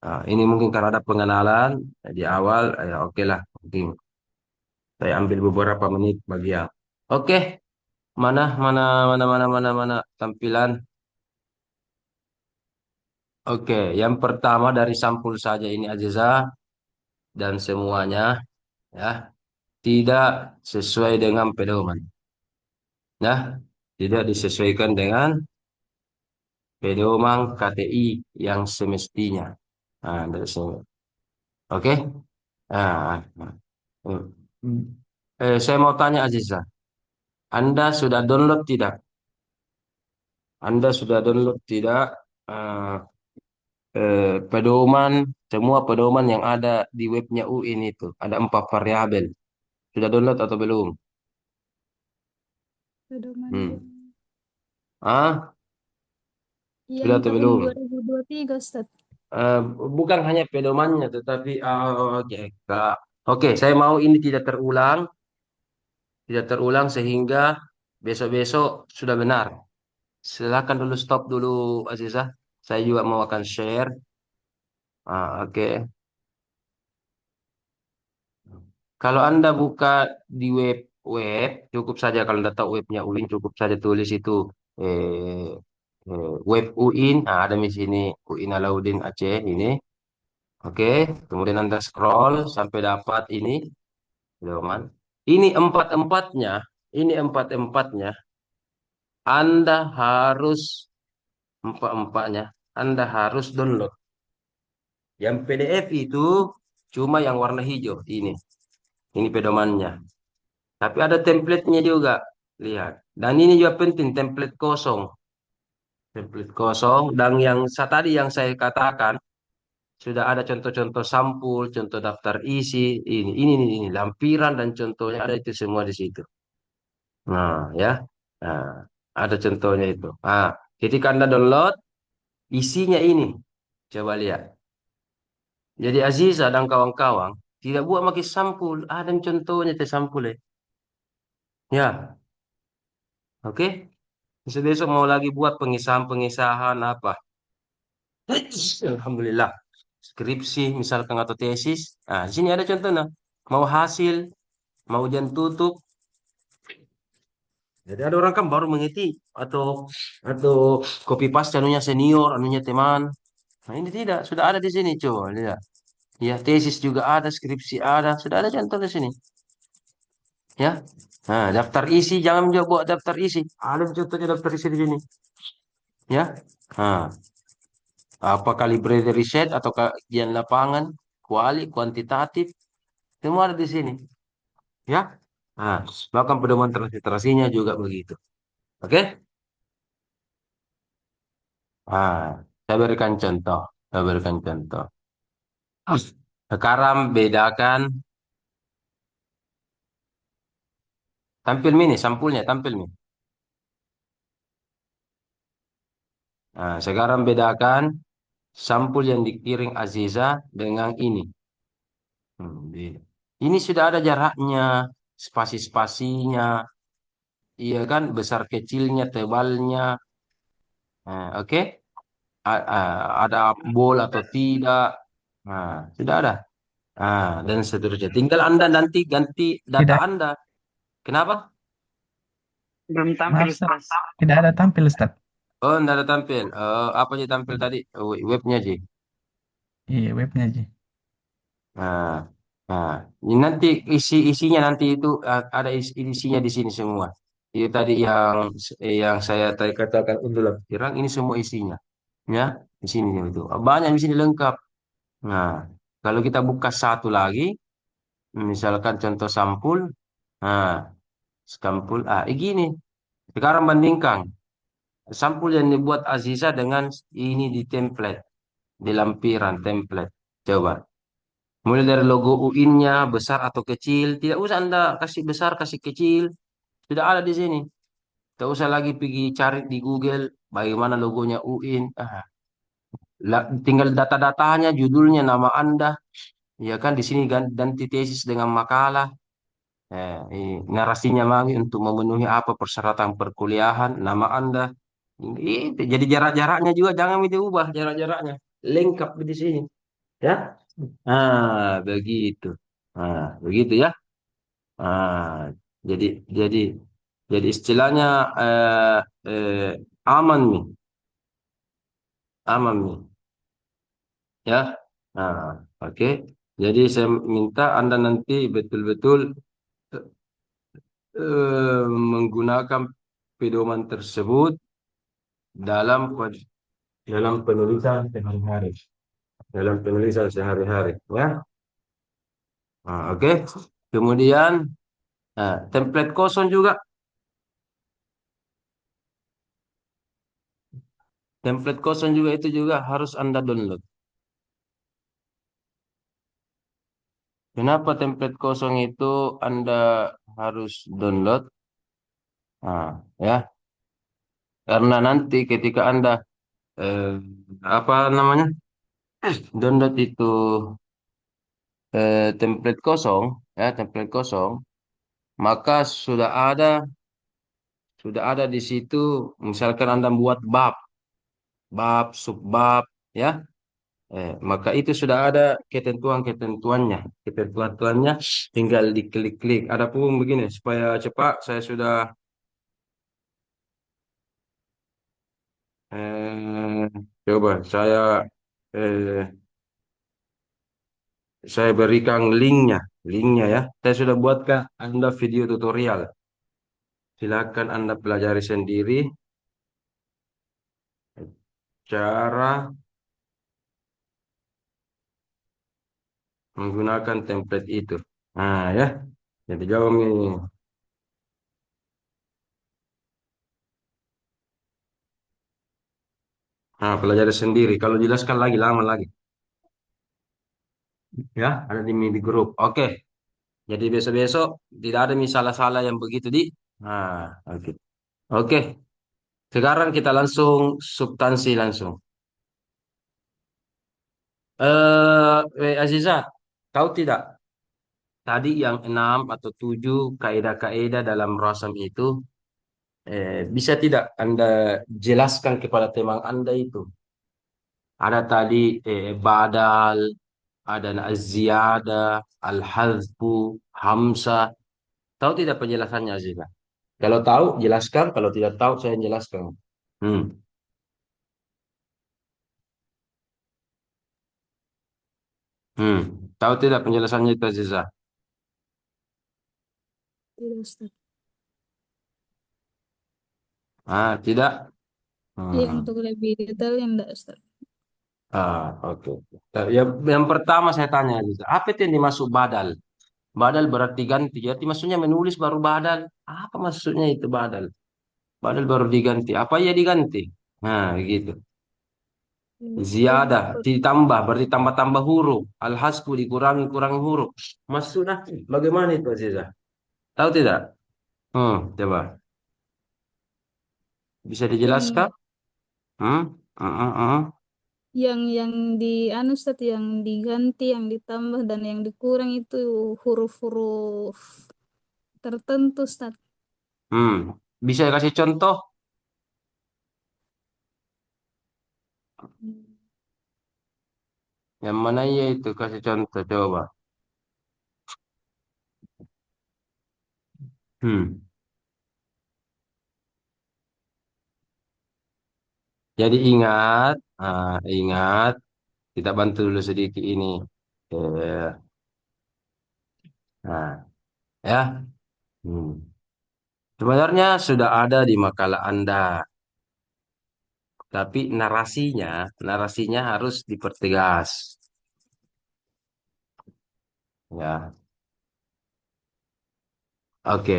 Nah, ini mungkin karena ada pengenalan di awal, ya oke lah. Mungkin saya ambil beberapa menit bagi yang. Oke, mana, mana, mana, mana, mana, mana tampilan. Oke, yang pertama dari sampul saja ini Aziza dan semuanya ya tidak sesuai dengan pedoman. Nah, tidak disesuaikan dengan pedoman KTI yang semestinya. Nah, dari sini. Oke. Nah, saya mau tanya Aziza, Anda sudah download tidak? Anda sudah download tidak eh, pedoman, semua pedoman yang ada di webnya UIN itu? Ada 4 variabel. Sudah download atau belum? Pedoman Hmm. yang Ah, sudah atau tahun belum? 2023, Ustaz. Eh, Bukan hanya pedomannya, tetapi oke, Kak. Oke, saya mau ini tidak terulang sehingga besok-besok sudah benar. Silakan dulu stop dulu Aziza. Saya juga mau akan share. Oke. Kalau Anda buka di web cukup saja kalau Anda tahu webnya UIN cukup saja tulis itu eh, web UIN. Nah, ada di sini UIN Alauddin Aceh ini. Oke, kemudian Anda scroll sampai dapat ini, teman. Ini empat-empatnya, ini empat-empatnya Anda harus empat-empatnya Anda harus download. Yang PDF itu cuma yang warna hijau ini. Ini pedomannya. Tapi ada template-nya juga. Lihat. Dan ini juga penting, template kosong. Template kosong. Dan tadi yang saya katakan, sudah ada contoh-contoh sampul, contoh daftar isi, ini, lampiran dan contohnya ada itu semua di situ. Nah, ya. Nah, ada contohnya itu. Nah, ketika Anda download, isinya ini. Coba lihat. Jadi Aziza dan kawan-kawan, tidak buat pakai sampul. Ada contohnya itu sampul. Ya, oke. Besok-besok mau lagi buat pengisahan-pengisahan apa. Alhamdulillah. Skripsi misalkan atau tesis. Nah, di sini ada contohnya. Mau hasil, mau ujian tutup. Jadi ada orang kan baru mengetik atau copy paste anunya senior, anunya teman. Nah, ini tidak, sudah ada di sini, coba lihat. Ya, tesis juga ada, skripsi ada, sudah ada contoh di sini. Ya. Nah, daftar isi jangan juga buat daftar isi. Ada contohnya daftar isi di sini. Ya. Nah, apakah library riset atau kajian lapangan, kuantitatif, semua ada di sini. Ya. Nah, bahkan pedoman transliterasinya juga begitu. Oke? Nah, saya berikan contoh. Saya berikan contoh. Sekarang bedakan tampil mini sampulnya tampil nih. Nah, sekarang bedakan sampul yang dikirim Aziza dengan ini. Beda. Ini sudah ada jaraknya, spasi-spasinya, iya kan, besar kecilnya, tebalnya. Nah, oke. Ada bol atau tidak. Nah, sudah ada. Nah, dan seterusnya. Tinggal Anda nanti ganti data Tidak, Anda. Kenapa? Belum tampil maaf Ustaz, Ustaz. tidak ada tampil Ustaz. Oh, tidak ada tampil. Apa aja tampil tadi? Webnya aja. Iya, webnya aja. Nah, nah, ini nanti isinya nanti itu ada isinya di sini semua. Itu tadi yang saya tadi katakan untuk lampiran ini semua isinya, ya di sini itu banyak di sini lengkap. Nah, kalau kita buka satu lagi, misalkan contoh sampul, nah sampul gini. Sekarang bandingkan. Sampul yang dibuat Aziza dengan ini di template, di lampiran template. Coba. Mulai dari logo UIN-nya, besar atau kecil. Tidak usah Anda kasih besar, kasih kecil. Sudah ada di sini. Tidak usah lagi pergi cari di Google bagaimana logonya UIN. Tinggal data-datanya, judulnya, nama Anda. Ya kan, di sini ganti tesis dengan makalah. Ini narasinya lagi untuk memenuhi apa persyaratan perkuliahan, nama Anda. Jadi jarak-jaraknya juga jangan diubah jarak-jaraknya. Lengkap di sini, ya. Begitu. Begitu ya. Ah, jadi jadi jadi istilahnya eh, eh, aman nih, aman nih, ya. Nah, oke. Jadi saya minta Anda nanti betul-betul menggunakan pedoman tersebut dalam dalam penulisan sehari-hari, dalam penulisan sehari-hari, ya. Oke. Kemudian template kosong juga, template kosong juga itu juga harus Anda download. Kenapa template kosong itu Anda harus download? Ya, karena nanti ketika Anda eh, apa namanya download itu template kosong, ya template kosong, maka sudah ada di situ. Misalkan Anda buat bab, subbab, ya, maka itu sudah ada ketentuan-ketentuannya, ketentuan-ketentuannya tinggal diklik-klik. Adapun begini supaya cepat, saya sudah Eh, coba eh, saya berikan linknya ya. Saya sudah buatkan Anda video tutorial. Silakan Anda pelajari sendiri cara menggunakan template itu. Ya. Jadi jawab ini. Pelajari sendiri. Kalau jelaskan lagi lama lagi. Ya, ada di grup. Oke. Jadi besok-besok tidak ada salah-salah yang begitu di. Oke. Oke. Sekarang kita langsung substansi langsung. Aziza, tahu tidak? Tadi yang 6 atau 7 kaidah-kaidah dalam rasam itu, bisa tidak Anda jelaskan kepada teman Anda itu? Ada tadi badal, ada az-ziyadah, al-hadzfu, hamzah. Tahu tidak penjelasannya, Aziza? Kalau tahu, jelaskan. Kalau tidak tahu, saya jelaskan. Hmm. Hmm. Tahu tidak penjelasannya itu, Aziza? Tidak, Ustaz. Tidak. Iya, Hmm. untuk lebih detailnya enggak, Ustaz. Oke. Yang pertama saya tanya, Aziza, apa itu yang dimaksud badal? Badal berarti ganti. Jadi maksudnya menulis baru badal. Apa maksudnya itu badal? Badal baru diganti. Apa ya diganti? Gitu. Ziyadah ditambah berarti tambah-tambah huruf. Al-hasbu dikurangi huruf. Maksudnya bagaimana itu, Aziza? Tahu tidak? Coba. Bisa dijelaskan? Yang Hmm? Hmm, hmm, hmm. yang di anu, Ustaz, yang diganti, yang ditambah dan yang dikurang itu huruf-huruf tertentu, Ustaz. Hmm. Bisa kasih contoh? Yang mana ya itu? Kasih contoh coba. Hmm. Jadi ingat, kita bantu dulu sedikit ini. Eh, Nah, ya. Hmm. Sebenarnya sudah ada di makalah Anda, tapi narasinya harus dipertegas. Ya, oke.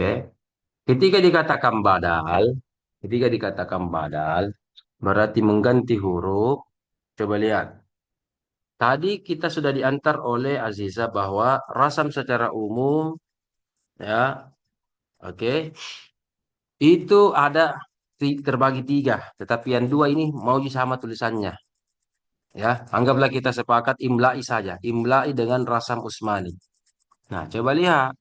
Ketika dikatakan badal, Ketika dikatakan badal, berarti mengganti huruf. Coba lihat. Tadi kita sudah diantar oleh Aziza bahwa rasam secara umum, ya, oke, itu ada terbagi tiga. Tetapi yang dua ini mau sama tulisannya. Ya, anggaplah kita sepakat imla'i saja. Imla'i dengan rasam Usmani. Nah, coba lihat.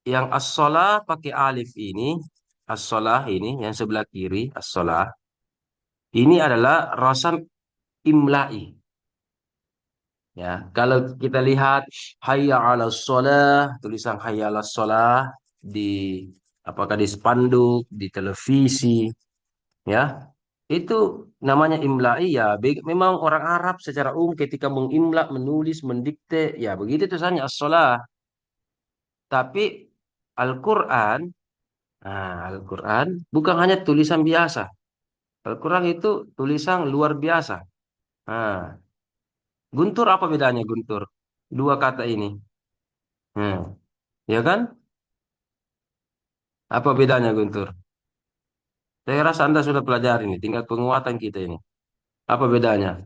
Yang as-shalah pakai alif ini, as-shalah ini, yang sebelah kiri, as-shalah, ini adalah rasam imla'i. Ya, kalau kita lihat hayya 'alas shalah, tulisan hayya 'alas shalah di apakah di spanduk, di televisi, ya. Itu namanya imla'i ya. Memang orang Arab secara umum ketika mengimla, menulis, mendikte, ya begitu tulisannya as-shalah. Tapi Al-Qur'an, Al-Qur'an bukan hanya tulisan biasa. Al-Quran itu tulisan luar biasa. Nah, guntur apa bedanya guntur? Dua kata ini. Ya kan? Apa bedanya guntur? Saya rasa Anda sudah pelajari ini, tingkat penguatan kita ini. Apa bedanya?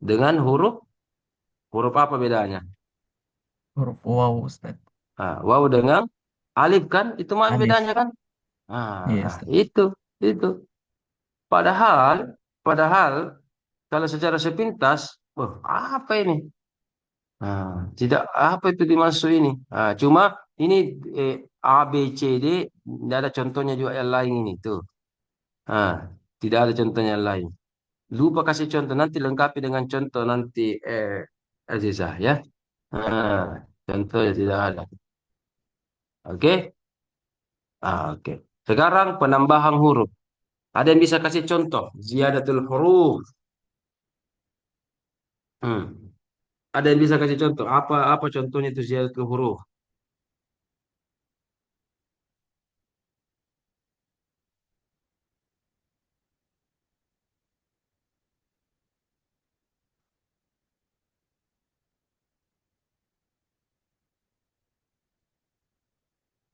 Dengan huruf apa bedanya? Huruf waw, Ustaz. Waw dengan alif kan? Itu mah bedanya Alif. kan? Iya, Nah, Ustaz. itu. Padahal kalau secara sepintas, apa ini? Tidak apa itu dimaksud ini. Cuma ini A, B, C, D, tidak ada contohnya juga yang lain ini tuh. Ah, tidak ada contohnya yang lain. Lupa kasih contoh nanti lengkapi dengan contoh nanti Aziza ya. Contohnya tidak ada. Oke? Oke. Sekarang penambahan huruf. Ada yang bisa kasih contoh? Ziyadatul huruf. Hmm. Ada yang bisa kasih contoh? Apa contohnya itu ziyadatul huruf?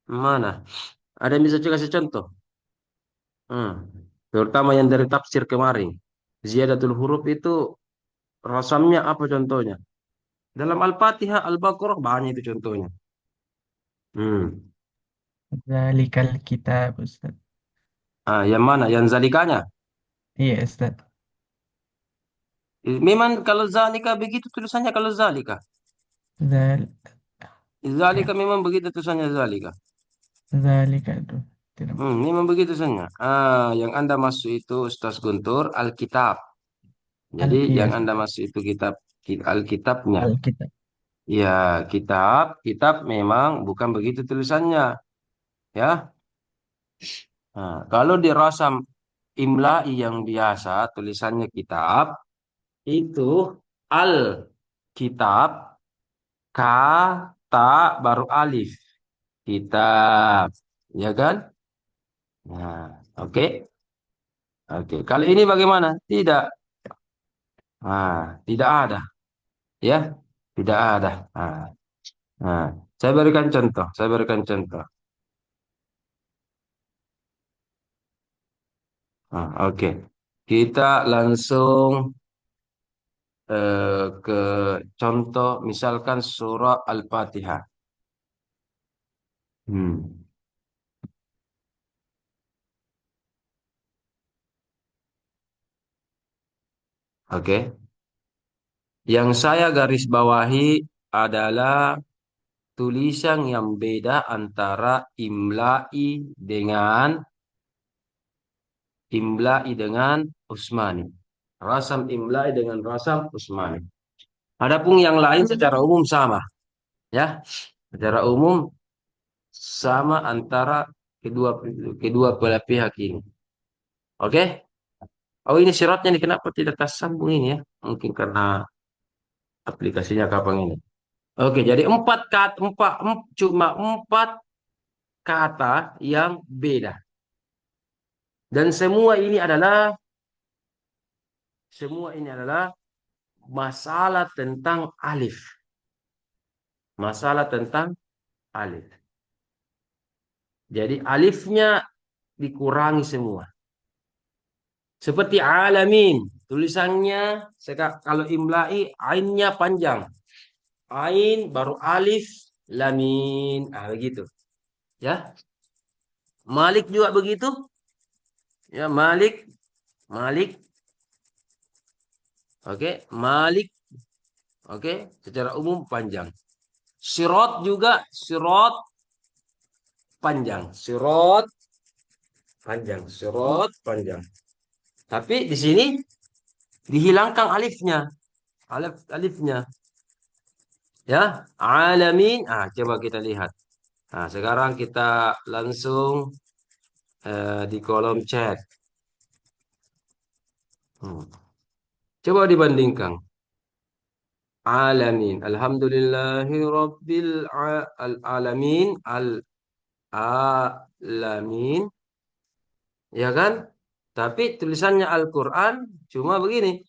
Mana? Ada yang bisa kasih contoh? Hmm. Terutama yang dari tafsir kemarin. Ziyadatul huruf itu rasamnya apa contohnya? Dalam Al-Fatihah, Al-Baqarah banyak itu contohnya. Hmm. Zalikal kitab, Ustaz. Yang mana? Yang zalikanya. Iya, Ustaz. Memang kalau zalika begitu tulisannya kalau zalika. Zal Zalika ya, memang begitu tulisannya zalika. zalika itu. Tidak. Memang begitu tulisannya. Yang Anda maksud itu Ustaz Guntur Alkitab. Jadi Iya, yang Ustaz. Anda maksud itu Alkitabnya. Alkitab. Ya, kitab memang bukan begitu tulisannya, ya. Kalau di rasam imla'i yang biasa tulisannya kitab itu al kitab ka ta baru alif kitab, ya kan? Oke. Oke. Kali ini bagaimana? Tidak. Tidak ada, ya. Tidak ada. Nah, nah. Saya berikan contoh. Saya berikan contoh. Oke. Kita langsung ke contoh misalkan surah Al-Fatihah. Hmm. Oke. Yang saya garis bawahi adalah tulisan yang beda antara imla'i dengan Usmani. Rasam imla'i dengan rasam Usmani. Adapun yang lain secara umum sama, ya. Secara umum sama antara kedua kedua belah pihak ini. Oke? Oh ini syaratnya nih kenapa tidak tersambung ini ya? Mungkin karena aplikasinya kapan ini. Oke, jadi cuma empat kata yang beda. Dan semua ini adalah masalah tentang alif. Masalah tentang alif. Jadi alifnya dikurangi semua. Seperti alamin, tulisannya kalau imla'i ainnya panjang. Ain baru alif lamin. Begitu. Ya. Malik juga begitu. Ya, Malik. Oke, Malik. Oke, secara umum panjang. Sirot juga, sirot panjang. Sirot panjang. Tapi di sini dihilangkan alifnya. Alifnya. Ya, alamin. Coba kita lihat. Sekarang kita langsung di kolom chat. Coba dibandingkan. Alamin. Alhamdulillahi rabbil alamin. Alamin. Ya kan? Tapi tulisannya Al-Quran cuma begini.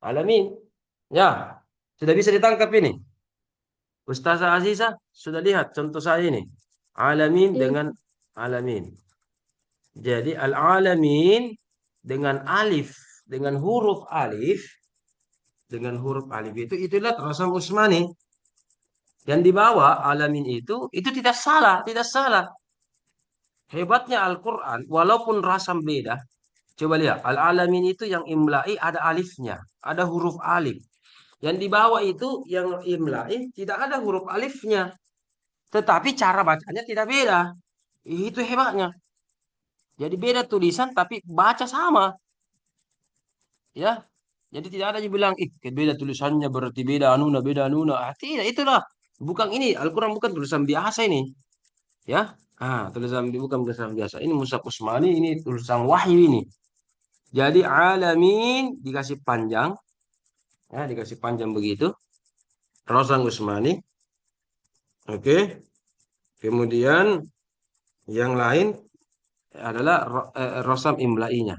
Alamin. Ya. Sudah bisa ditangkap ini. Ustazah Aziza sudah lihat contoh saya ini. Alamin dengan alamin. Jadi al-alamin dengan alif, dengan huruf alif itu itulah Rasam Usmani. Yang di bawah alamin itu tidak salah. Hebatnya Al-Quran, walaupun rasam beda. Coba lihat, al-alamin itu yang imla'i ada alifnya, ada huruf alif. Yang di bawah itu yang imla'i tidak ada huruf alifnya. Tetapi cara bacanya tidak beda. Itu hebatnya. Jadi beda tulisan tapi baca sama. Ya. Jadi tidak ada yang bilang, beda tulisannya berarti beda anuna. Tidak, itulah. Bukan ini, Al-Quran bukan tulisan biasa ini. Ya. Bukan tulisan biasa. Ini Mushaf Usmani, ini tulisan wahyu ini. Jadi alamin dikasih panjang. Ya, dikasih panjang begitu. Rasam Usmani. Oke. Kemudian yang lain adalah Rasam imla'inya.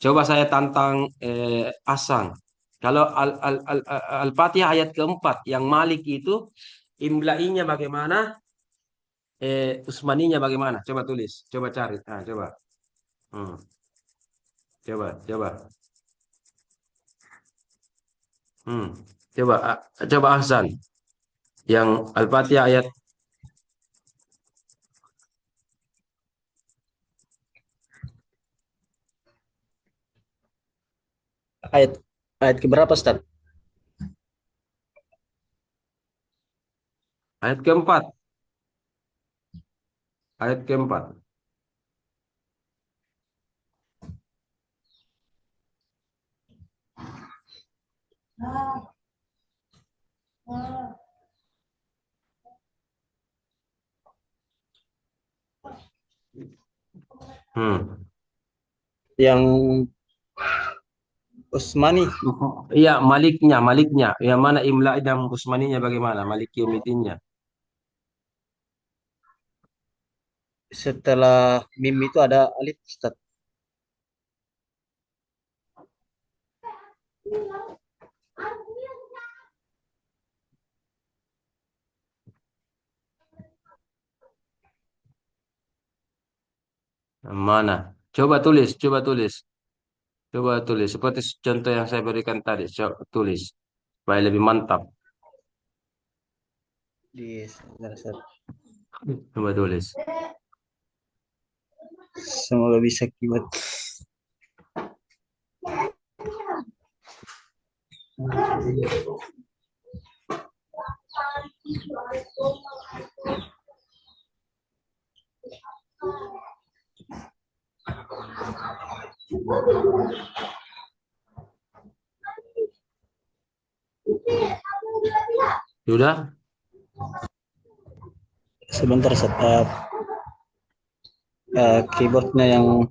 Coba saya tantang Asang. Kalau Al-Fatihah ayat keempat yang Malik itu imla'inya bagaimana? Usmaninya bagaimana? Coba tulis, coba cari. Coba. Coba. Coba Ahsan. Yang Al-Fatihah ayat keberapa, Ustaz? Ayat keempat. Ayat keempat. Yang Usmani. Iya, Maliknya. Yang mana imla dan Usmaninya bagaimana? Malik Yaumiddinnya. Setelah mim itu ada alif, Ustaz. Mana? Coba tulis. Seperti contoh yang saya berikan tadi. Coba tulis. Supaya lebih mantap. Coba tulis. Semoga bisa kibat. Sudah? Sebentar, Ustaz. Keyboardnya yang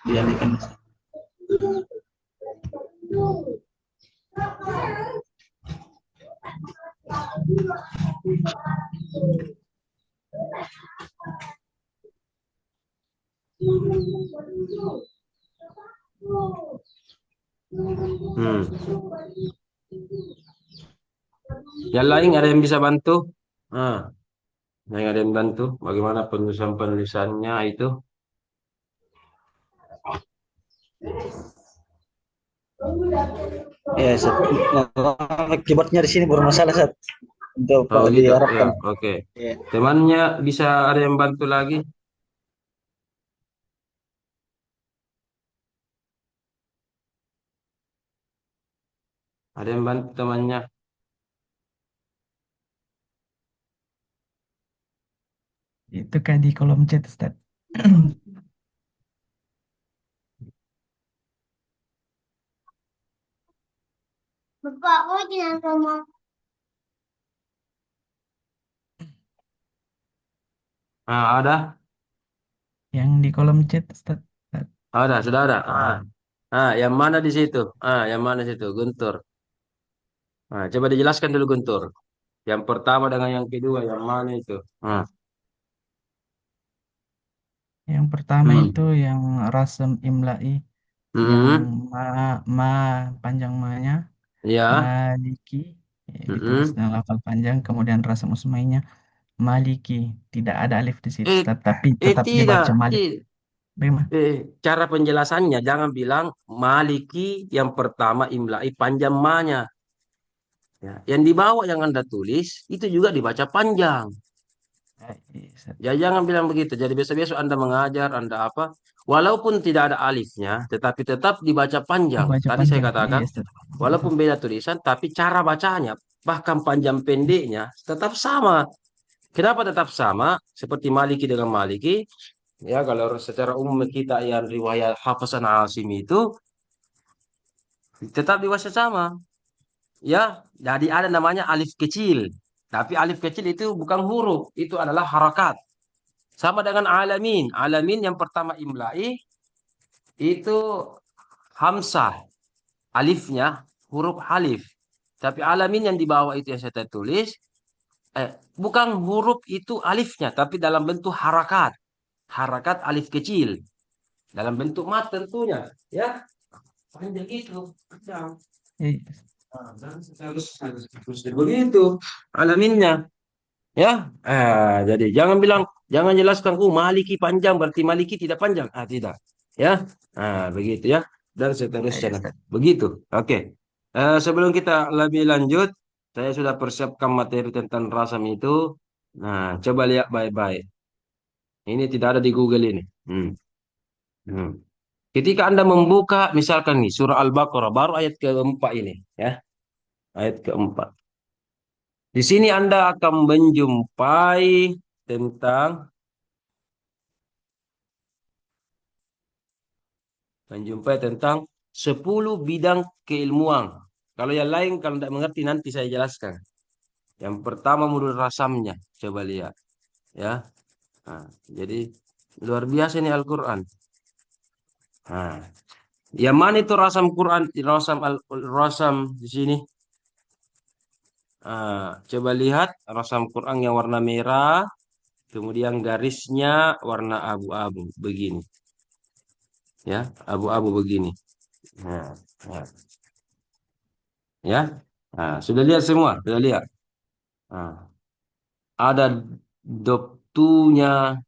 dialihkan. Yang lain ada yang bisa bantu? Yang ada yang bantu bagaimana penulisan-penulisannya itu? Ya, Ustaz. Nah, keyboardnya di sini bermasalah, Ustaz. Untuk Oh gitu, ya, diarahkan. oke. Ya. Temannya bisa ada yang bantu lagi? Ada yang bantu temannya? Itu kayak di kolom chat, Ustaz. Nah, ada? Yang di kolom chat, Ustaz. Ada, sudah ada. Yang mana di situ? Yang mana situ? Guntur. Coba dijelaskan dulu Guntur. Yang pertama dengan yang kedua, yang mana itu? Yang pertama itu Hmm. yang rasem imla'i, yang Hmm. ma panjang ma-nya, Ya. maliki, ditulis Hmm. dengan lafal panjang, kemudian rasem usmainya maliki, tidak ada alif di situ, Eh, tapi tetap tidak. dibaca malik. Bagaimana? Cara penjelasannya jangan bilang Maliki yang pertama imla'i panjang ma-nya. Ya. Yang di bawah yang Anda tulis itu juga dibaca panjang. Ustaz. Ya jangan bilang begitu. Jadi besok-besok Anda mengajar, Anda apa? Walaupun tidak ada alifnya, tetapi tetap dibaca panjang. Dibaca Tadi saya panjang, iya katakan, Ustaz. walaupun beda tulisan, tapi cara bacanya, bahkan panjang pendeknya, tetap sama. Kenapa tetap sama? Seperti Maliki dengan Maliki. Ya, kalau secara umum kita yang riwayat Hafiz an Asim itu, tetap dibaca sama. Ya, jadi ada namanya alif kecil. Tapi alif kecil itu bukan huruf, itu adalah harakat. Sama dengan alamin. Alamin yang pertama imla'i itu hamzah. Alifnya huruf alif. Tapi alamin yang di bawah itu yang saya tulis, bukan huruf itu alifnya, tapi dalam bentuk harakat. Harakat alif kecil. Dalam bentuk mat tentunya. Ya, panjang itu. Panjang. Iya. Dan harus begitu alaminnya. Ya, jadi jangan jelaskan, Maliki panjang berarti Maliki tidak panjang. Tidak. Ya, begitu ya. Dan seterusnya. Iya, Ustaz. Begitu. Oke. Sebelum kita lebih lanjut, saya sudah persiapkan materi tentang rasam itu. Nah, coba lihat baik-baik. Ini tidak ada di Google ini. Hmm. Ketika Anda membuka, misalkan nih, surah Al-Baqarah, baru ayat keempat ini. Ya, ayat keempat. Di sini Anda akan tentang menjumpai tentang 10 bidang keilmuan. Kalau yang lain kalau tidak mengerti nanti saya jelaskan. Yang pertama menurut rasamnya, coba lihat ya. Jadi luar biasa ini Al-Qur'an. Yang mana itu rasam Quran, rasam di sini? Coba lihat rasam Quran yang warna merah, kemudian garisnya warna abu-abu begini. Ya, abu-abu begini. Nah, nah. Ya, sudah lihat semua, sudah lihat. Ada doktunya.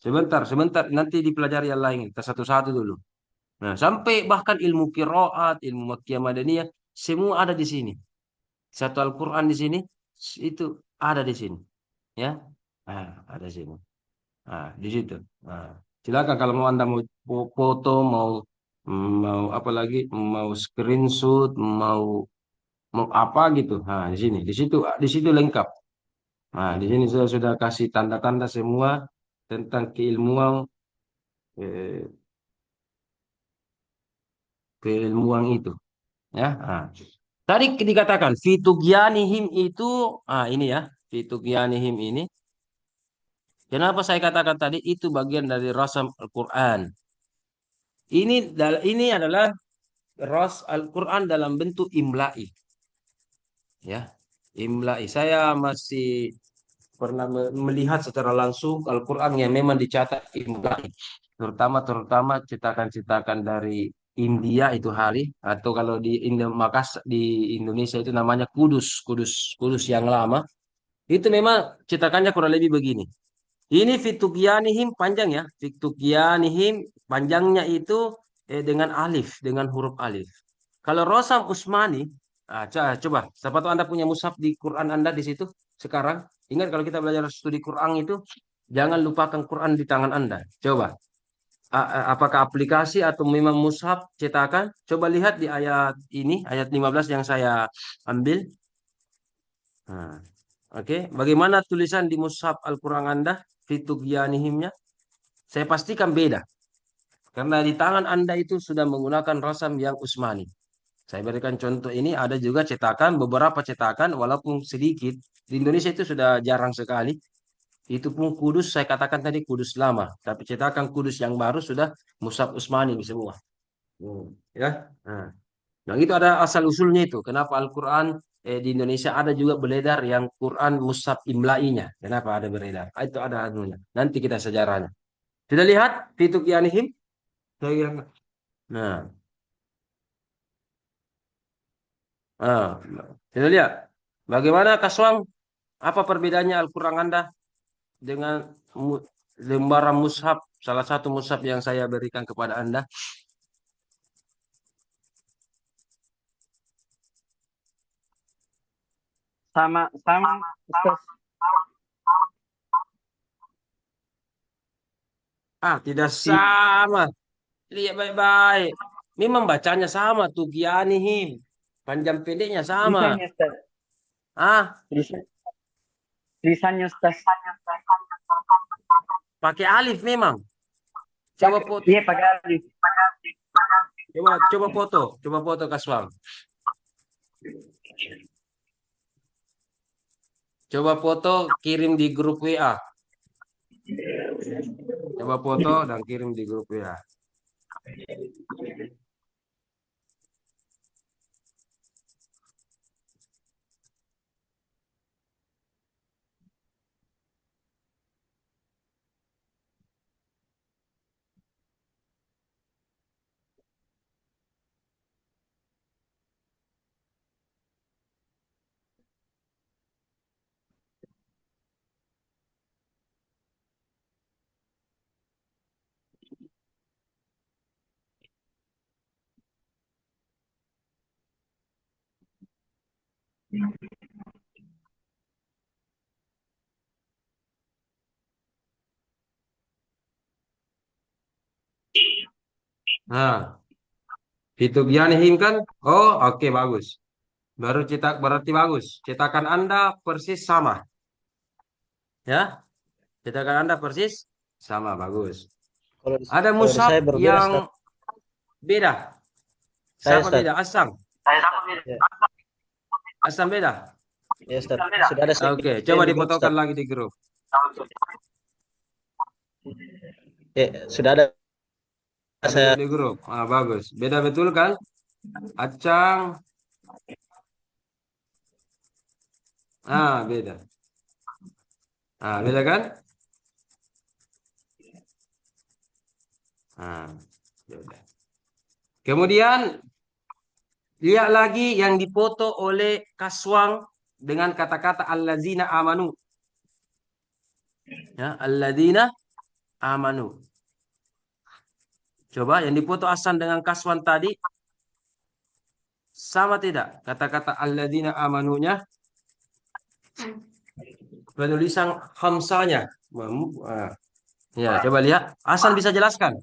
Sebentar, nanti dipelajari yang lain. Kita satu-satu dulu. Nah, sampai bahkan ilmu qiraat, ilmu makkiyah madaniyah, semua ada di sini. Satu Al-Quran di sini, itu ada di sini. Ya, ada di sini. Di situ. Silakan kalau mau Anda mau foto, mau apa lagi, mau screenshot, mau apa gitu. Di situ lengkap. Di sini saya sudah kasih tanda-tanda semua tentang eh, keilmuan itu. Ya. Tadi dikatakan fitugyanihim itu, ini ya, fitugyanihim ini. Kenapa saya katakan tadi itu bagian dari rasam Al-Quran. Ini adalah ras Al-Quran dalam bentuk imla'i. Ya, imla'i. Saya masih pernah melihat secara langsung Al-Quran yang memang dicatat imla'i. Terutama cetakan-cetakan dari India itu hari, atau kalau di Indonesia itu namanya Kudus yang lama. Itu memang cetakannya kurang lebih begini. Ini Fitukianihim panjang ya. Fitukianihim panjangnya itu dengan alif, dengan huruf alif. Kalau Rosam Usmani, coba, siapa tahu Anda punya mushaf di Quran Anda di situ sekarang. Ingat kalau kita belajar studi Quran itu, jangan lupakan Quran di tangan Anda. Coba, apakah aplikasi atau memang mushaf cetakan? Coba lihat di ayat ini, ayat 15 yang saya ambil. Nah, oke, bagaimana tulisan di mushaf Al-Quran Anda? Fitukianihimnya? Saya pastikan beda. Karena di tangan Anda itu sudah menggunakan rasam yang Usmani. Saya berikan contoh ini, ada juga cetakan, beberapa cetakan, walaupun sedikit. Di Indonesia itu sudah jarang sekali. Itu pun kudus, saya katakan tadi kudus lama. Tapi cetakan kudus yang baru sudah Mushaf Usmani semua. Ya. Nah, itu ada asal-usulnya itu. Kenapa Al-Quran di Indonesia ada juga beredar yang Quran Mushaf Imlainya. Kenapa ada beredar? Itu ada anunya. Nanti kita sejarahnya. Sudah lihat Fituk Yanihim? Nah, sudah lihat. Bagaimana Kaswang? Apa perbedaannya Al-Quran Anda dengan lembaran mushaf, salah satu mushaf yang saya berikan kepada Anda? Sama Ustaz. Tidak sama. Lihat baik-baik. Memang bacanya sama tuh Gianihim. Panjang pendeknya sama. Tulisannya Ustaz. Tulisannya Ustaz. Pakai alif memang. Coba foto. Iya, pakai alif. Coba foto. Coba foto Kaswang. Coba foto kirim di grup WA. Coba foto dan kirim di grup WA. Nah, itu Gianihim kan? Oh, oke, bagus. Baru cetak berarti bagus. Cetakan Anda persis sama. Ya, cetakan Anda persis sama, bagus. Ada Kalau di mushaf saya berbeda, yang Ustaz. beda. Saya, Siapa Ustaz. beda? Asam. Ya, Asam beda. ya Ustaz. Sudah ada saya Oke, kirim coba di grup, difotokan Ustaz. lagi di grup. Ya, sudah ada saya. Di grup. Bagus. Beda betul kan? Acang. Beda. Beda kan? Beda. Kemudian lihat lagi yang dipoto oleh Kaswang dengan kata-kata allazina amanu. Ya, alladzina amanu. Coba yang dipoto Hasan dengan Kaswan tadi sama tidak? Kata-kata alladzina amanunya, penulisan hamsanya. Ya, coba lihat. Hasan bisa jelaskan.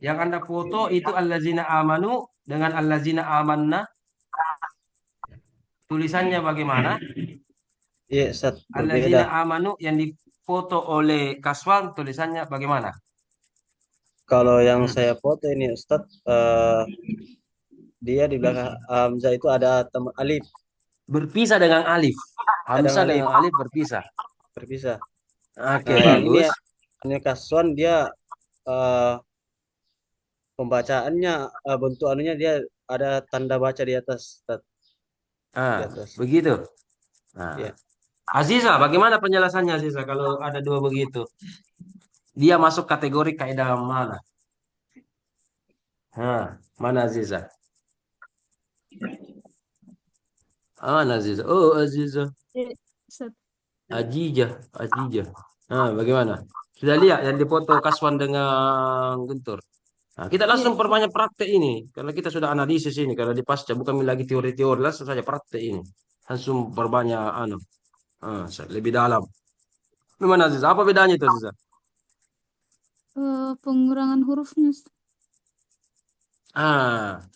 Yang Anda foto itu alladzina amanu dengan alladzina amanna. Tulisannya bagaimana? Iya, Ustaz, Alladzina berbeda. amanu yang difoto oleh Kaswan tulisannya bagaimana? Kalau yang saya foto ini, Ustaz, dia di belakang Hamzah itu ada alif. Berpisah dengan alif. Hamzah dengan alif berpisah. Berpisah. Oke, Nah, yang bagus. ini Kaswan dia pembacaannya bentuk anunya dia ada tanda baca di atas, Ustaz. Di atas. Begitu. Ya. Aziza, bagaimana penjelasannya Aziza kalau ada dua begitu? Dia masuk kategori kaidah mana? Mana Aziza? Mana Aziza? Oh, Aziza. Ustaz. Ajijah, Ajijah. Nah, bagaimana? Sudah lihat yang dipoto Kaswan dengan Guntur? Nah, kita Iya, langsung perbanyak praktek ini. Karena kita sudah analisis ini. Karena di pasca bukan lagi teori-teori. Langsung saja praktek ini. Langsung perbanyak lebih dalam. Gimana Aziza? Apa bedanya itu Aziza? pengurangan hurufnya.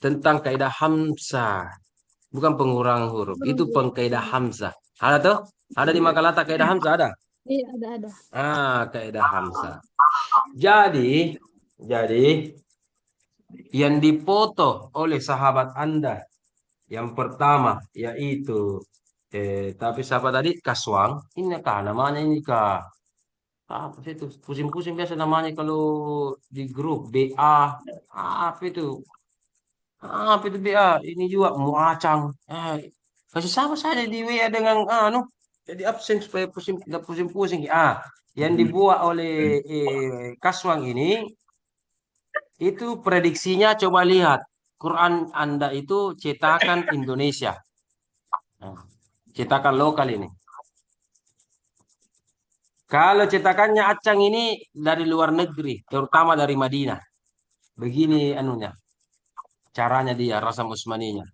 Tentang kaidah hamzah. Bukan pengurangan huruf. Itu pengkaidah hamzah. Ada tuh? Ada di Makalata kaidah hamzah ada? Iya, ada. Kaidah hamzah. Jadi yang dipoto oleh sahabat Anda yang pertama yaitu tapi siapa tadi Kaswang ini kah namanya ini kah apa sih itu pusing-pusing biasa namanya kalau di grup BA apa itu BA ini juga Muacang kasih sama saja di WA dengan jadi absen supaya pusing tidak pusing-pusing yang dibuat oleh Kaswang ini itu prediksinya coba lihat Quran Anda itu cetakan Indonesia. Nah, cetakan lokal ini. Kalau cetakannya Acang ini dari luar negeri, terutama dari Madinah. Begini anunya, caranya dia, rasa musmaninya.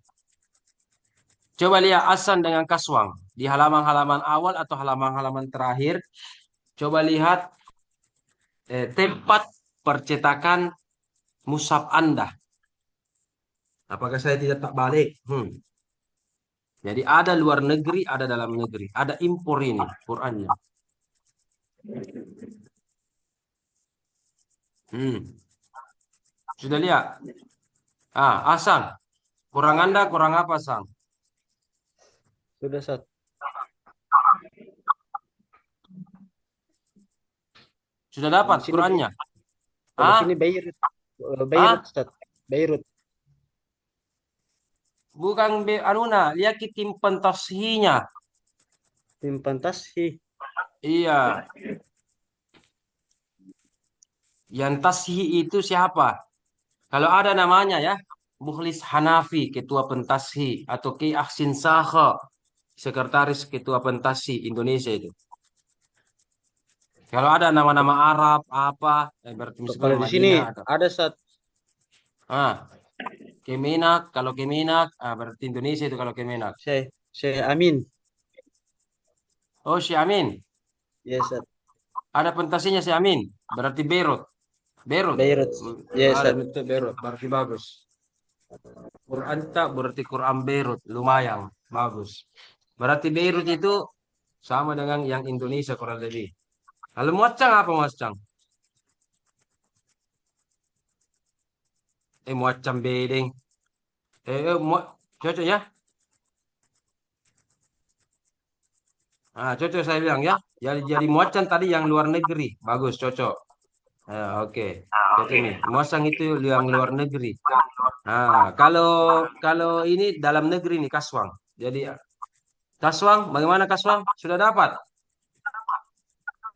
Coba lihat Asan dengan Kaswang. Di halaman-halaman awal atau halaman-halaman terakhir. Coba lihat tempat percetakan mushaf Anda. Apakah saya tidak tak balik? Jadi ada luar negeri, ada dalam negeri. Ada impor ini Qurannya. Sudah lihat? Asang. Kurang Anda, kurang apa, Sang? Sudah, Ustaz. Sudah dapat Di sini, Qurannya? di sini Beirut. Beirut, Ustaz. Beirut. Bukan anuna, lihat tim pentasihinya. Tim fantasi. Iya. Yang tasih itu siapa? Kalau ada namanya ya, Mukhlis Hanafi, ketua pentasi, atau Ki Ahsin Sakha, sekretaris ketua pentasi Indonesia itu. Kalau ada nama-nama Arab apa, berarti Kalau di sini atau ada Ustaz. Kemenak, kalau Kemenak, berarti Indonesia itu kalau Kemenak. Syekh Amin. Oh, Syekh Amin. Yes, Ustaz. Ada pentasinya Syekh Amin, berarti Beirut. Beirut. Beirut. Yes, Ada Ustaz. betul Beirut, berarti bagus. Quran tak berarti Quran Beirut, lumayan bagus. Berarti Beirut itu sama dengan yang Indonesia kurang lebih. Lalu Muacang apa Muacang? Muacang bedeng. Cocok ya? Cocok saya bilang ya. Jadi Muacang tadi yang luar negeri, bagus, cocok. Oke. Cocok nih. Muacang itu yang luar negeri. Kalau ini dalam negeri nih Kaswang. Jadi Kaswang, bagaimana Kaswang? Sudah dapat?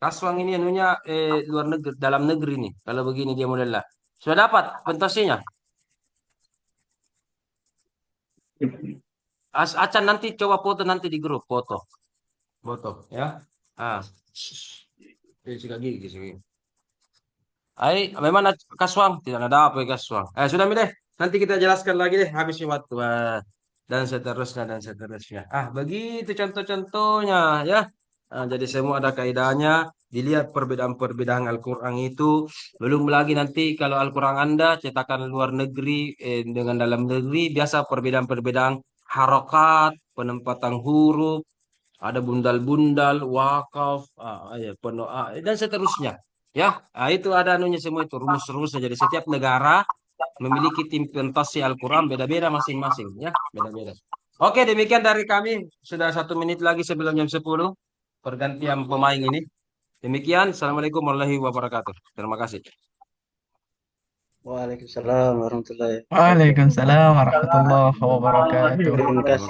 Kaswang ini anunya luar negeri, dalam negeri nih. Kalau begini dia modelnya. Sudah dapat pentasinya? Acan nanti coba foto nanti di grup foto. Foto ya. Sikat gigi sini. Memang Kaswang tidak ada apa Kaswang. Sudah deh. Nanti kita jelaskan lagi deh habis waktu. Dan seterusnya dan seterusnya. Begitu contoh-contohnya ya. Jadi semua ada kaidahnya. Dilihat perbedaan-perbedaan Al-Quran itu. Belum lagi nanti kalau Al-Quran Anda cetakan luar negeri dengan dalam negeri. Biasa perbedaan-perbedaan harokat, penempatan huruf, ada bundal-bundal, wakaf, penuh, dan seterusnya. Ya, itu ada anunya semua itu rumus-rumusnya. Jadi setiap negara memiliki tim pentasi Al-Quran beda-beda masing-masing, ya, beda-beda. Oke, demikian dari kami. Sudah 1 menit lagi sebelum jam 10 pergantian pemain ini. Demikian, Assalamualaikum warahmatullahi wabarakatuh. Terima kasih. Waalaikumsalam warahmatullahi wabarakatuh. Waalaikumsalam warahmatullahi wabarakatuh. Terima kasih.